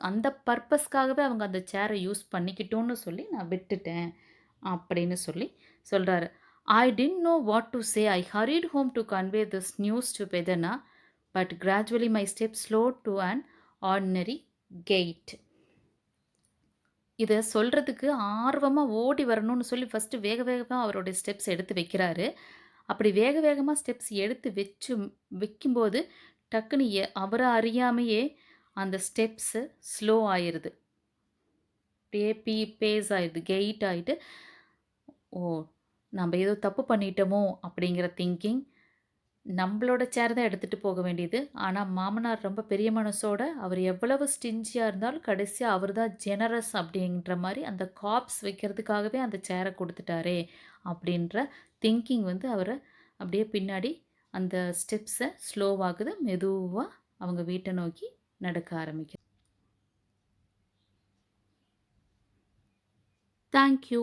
அந்த பர்பஸ்க்காகவே அவங்க அந்த சேரை யூஸ் பண்ணிக்கிட்டோன்னு சொல்லி நான் விட்டுட்டேன் அப்படின்னு சொல்லி சொல்கிறாரு. I didn't know what to say. I hurried home to convey this news to Pedanna, but gradually my steps slowed to an ordinary gait. இதை சொல்கிறதுக்கு ஆர்வமாக ஓடி வரணும்னு சொல்லி ஃபஸ்ட்டு வேக வேகமாக அவருடைய ஸ்டெப்ஸ் எடுத்து வைக்கிறாரு. அப்படி வேக வேகமாக ஸ்டெப்ஸ் எடுத்து வைக்கும்போது டக்குன்னு அவரை அறியாமையே அந்த ஸ்டெப்ஸு ஸ்லோ ஆயிடுது. அப்படியே பேஸ் ஆயிடுது, கெயிட் ஆகிட்டு, ஓ நம்ம ஏதோ தப்பு பண்ணிட்டோமோ அப்படிங்கிற திங்கிங். நம்மளோட சேர் தான் எடுத்துகிட்டு போக வேண்டியது. ஆனால் மாமனார் ரொம்ப பெரிய மனசோட, அவர் எவ்வளவு ஸ்டிஞ்சியாக இருந்தாலும் கடைசியாக அவர் தான் ஜெனரஸ் அப்படின்ற மாதிரி அந்த காப்ஸ் வைக்கிறதுக்காகவே அந்த சேரை கொடுத்துட்டாரே அப்படின்ற திங்கிங் அவரை அப்படியே பின்னாடி அந்த ஸ்டெப்ஸை ஸ்லோவாகுது, மெதுவாக அவங்க வீட்டை நோக்கி நடக்க ஆரம்பிக்குது. தேங்க்யூ.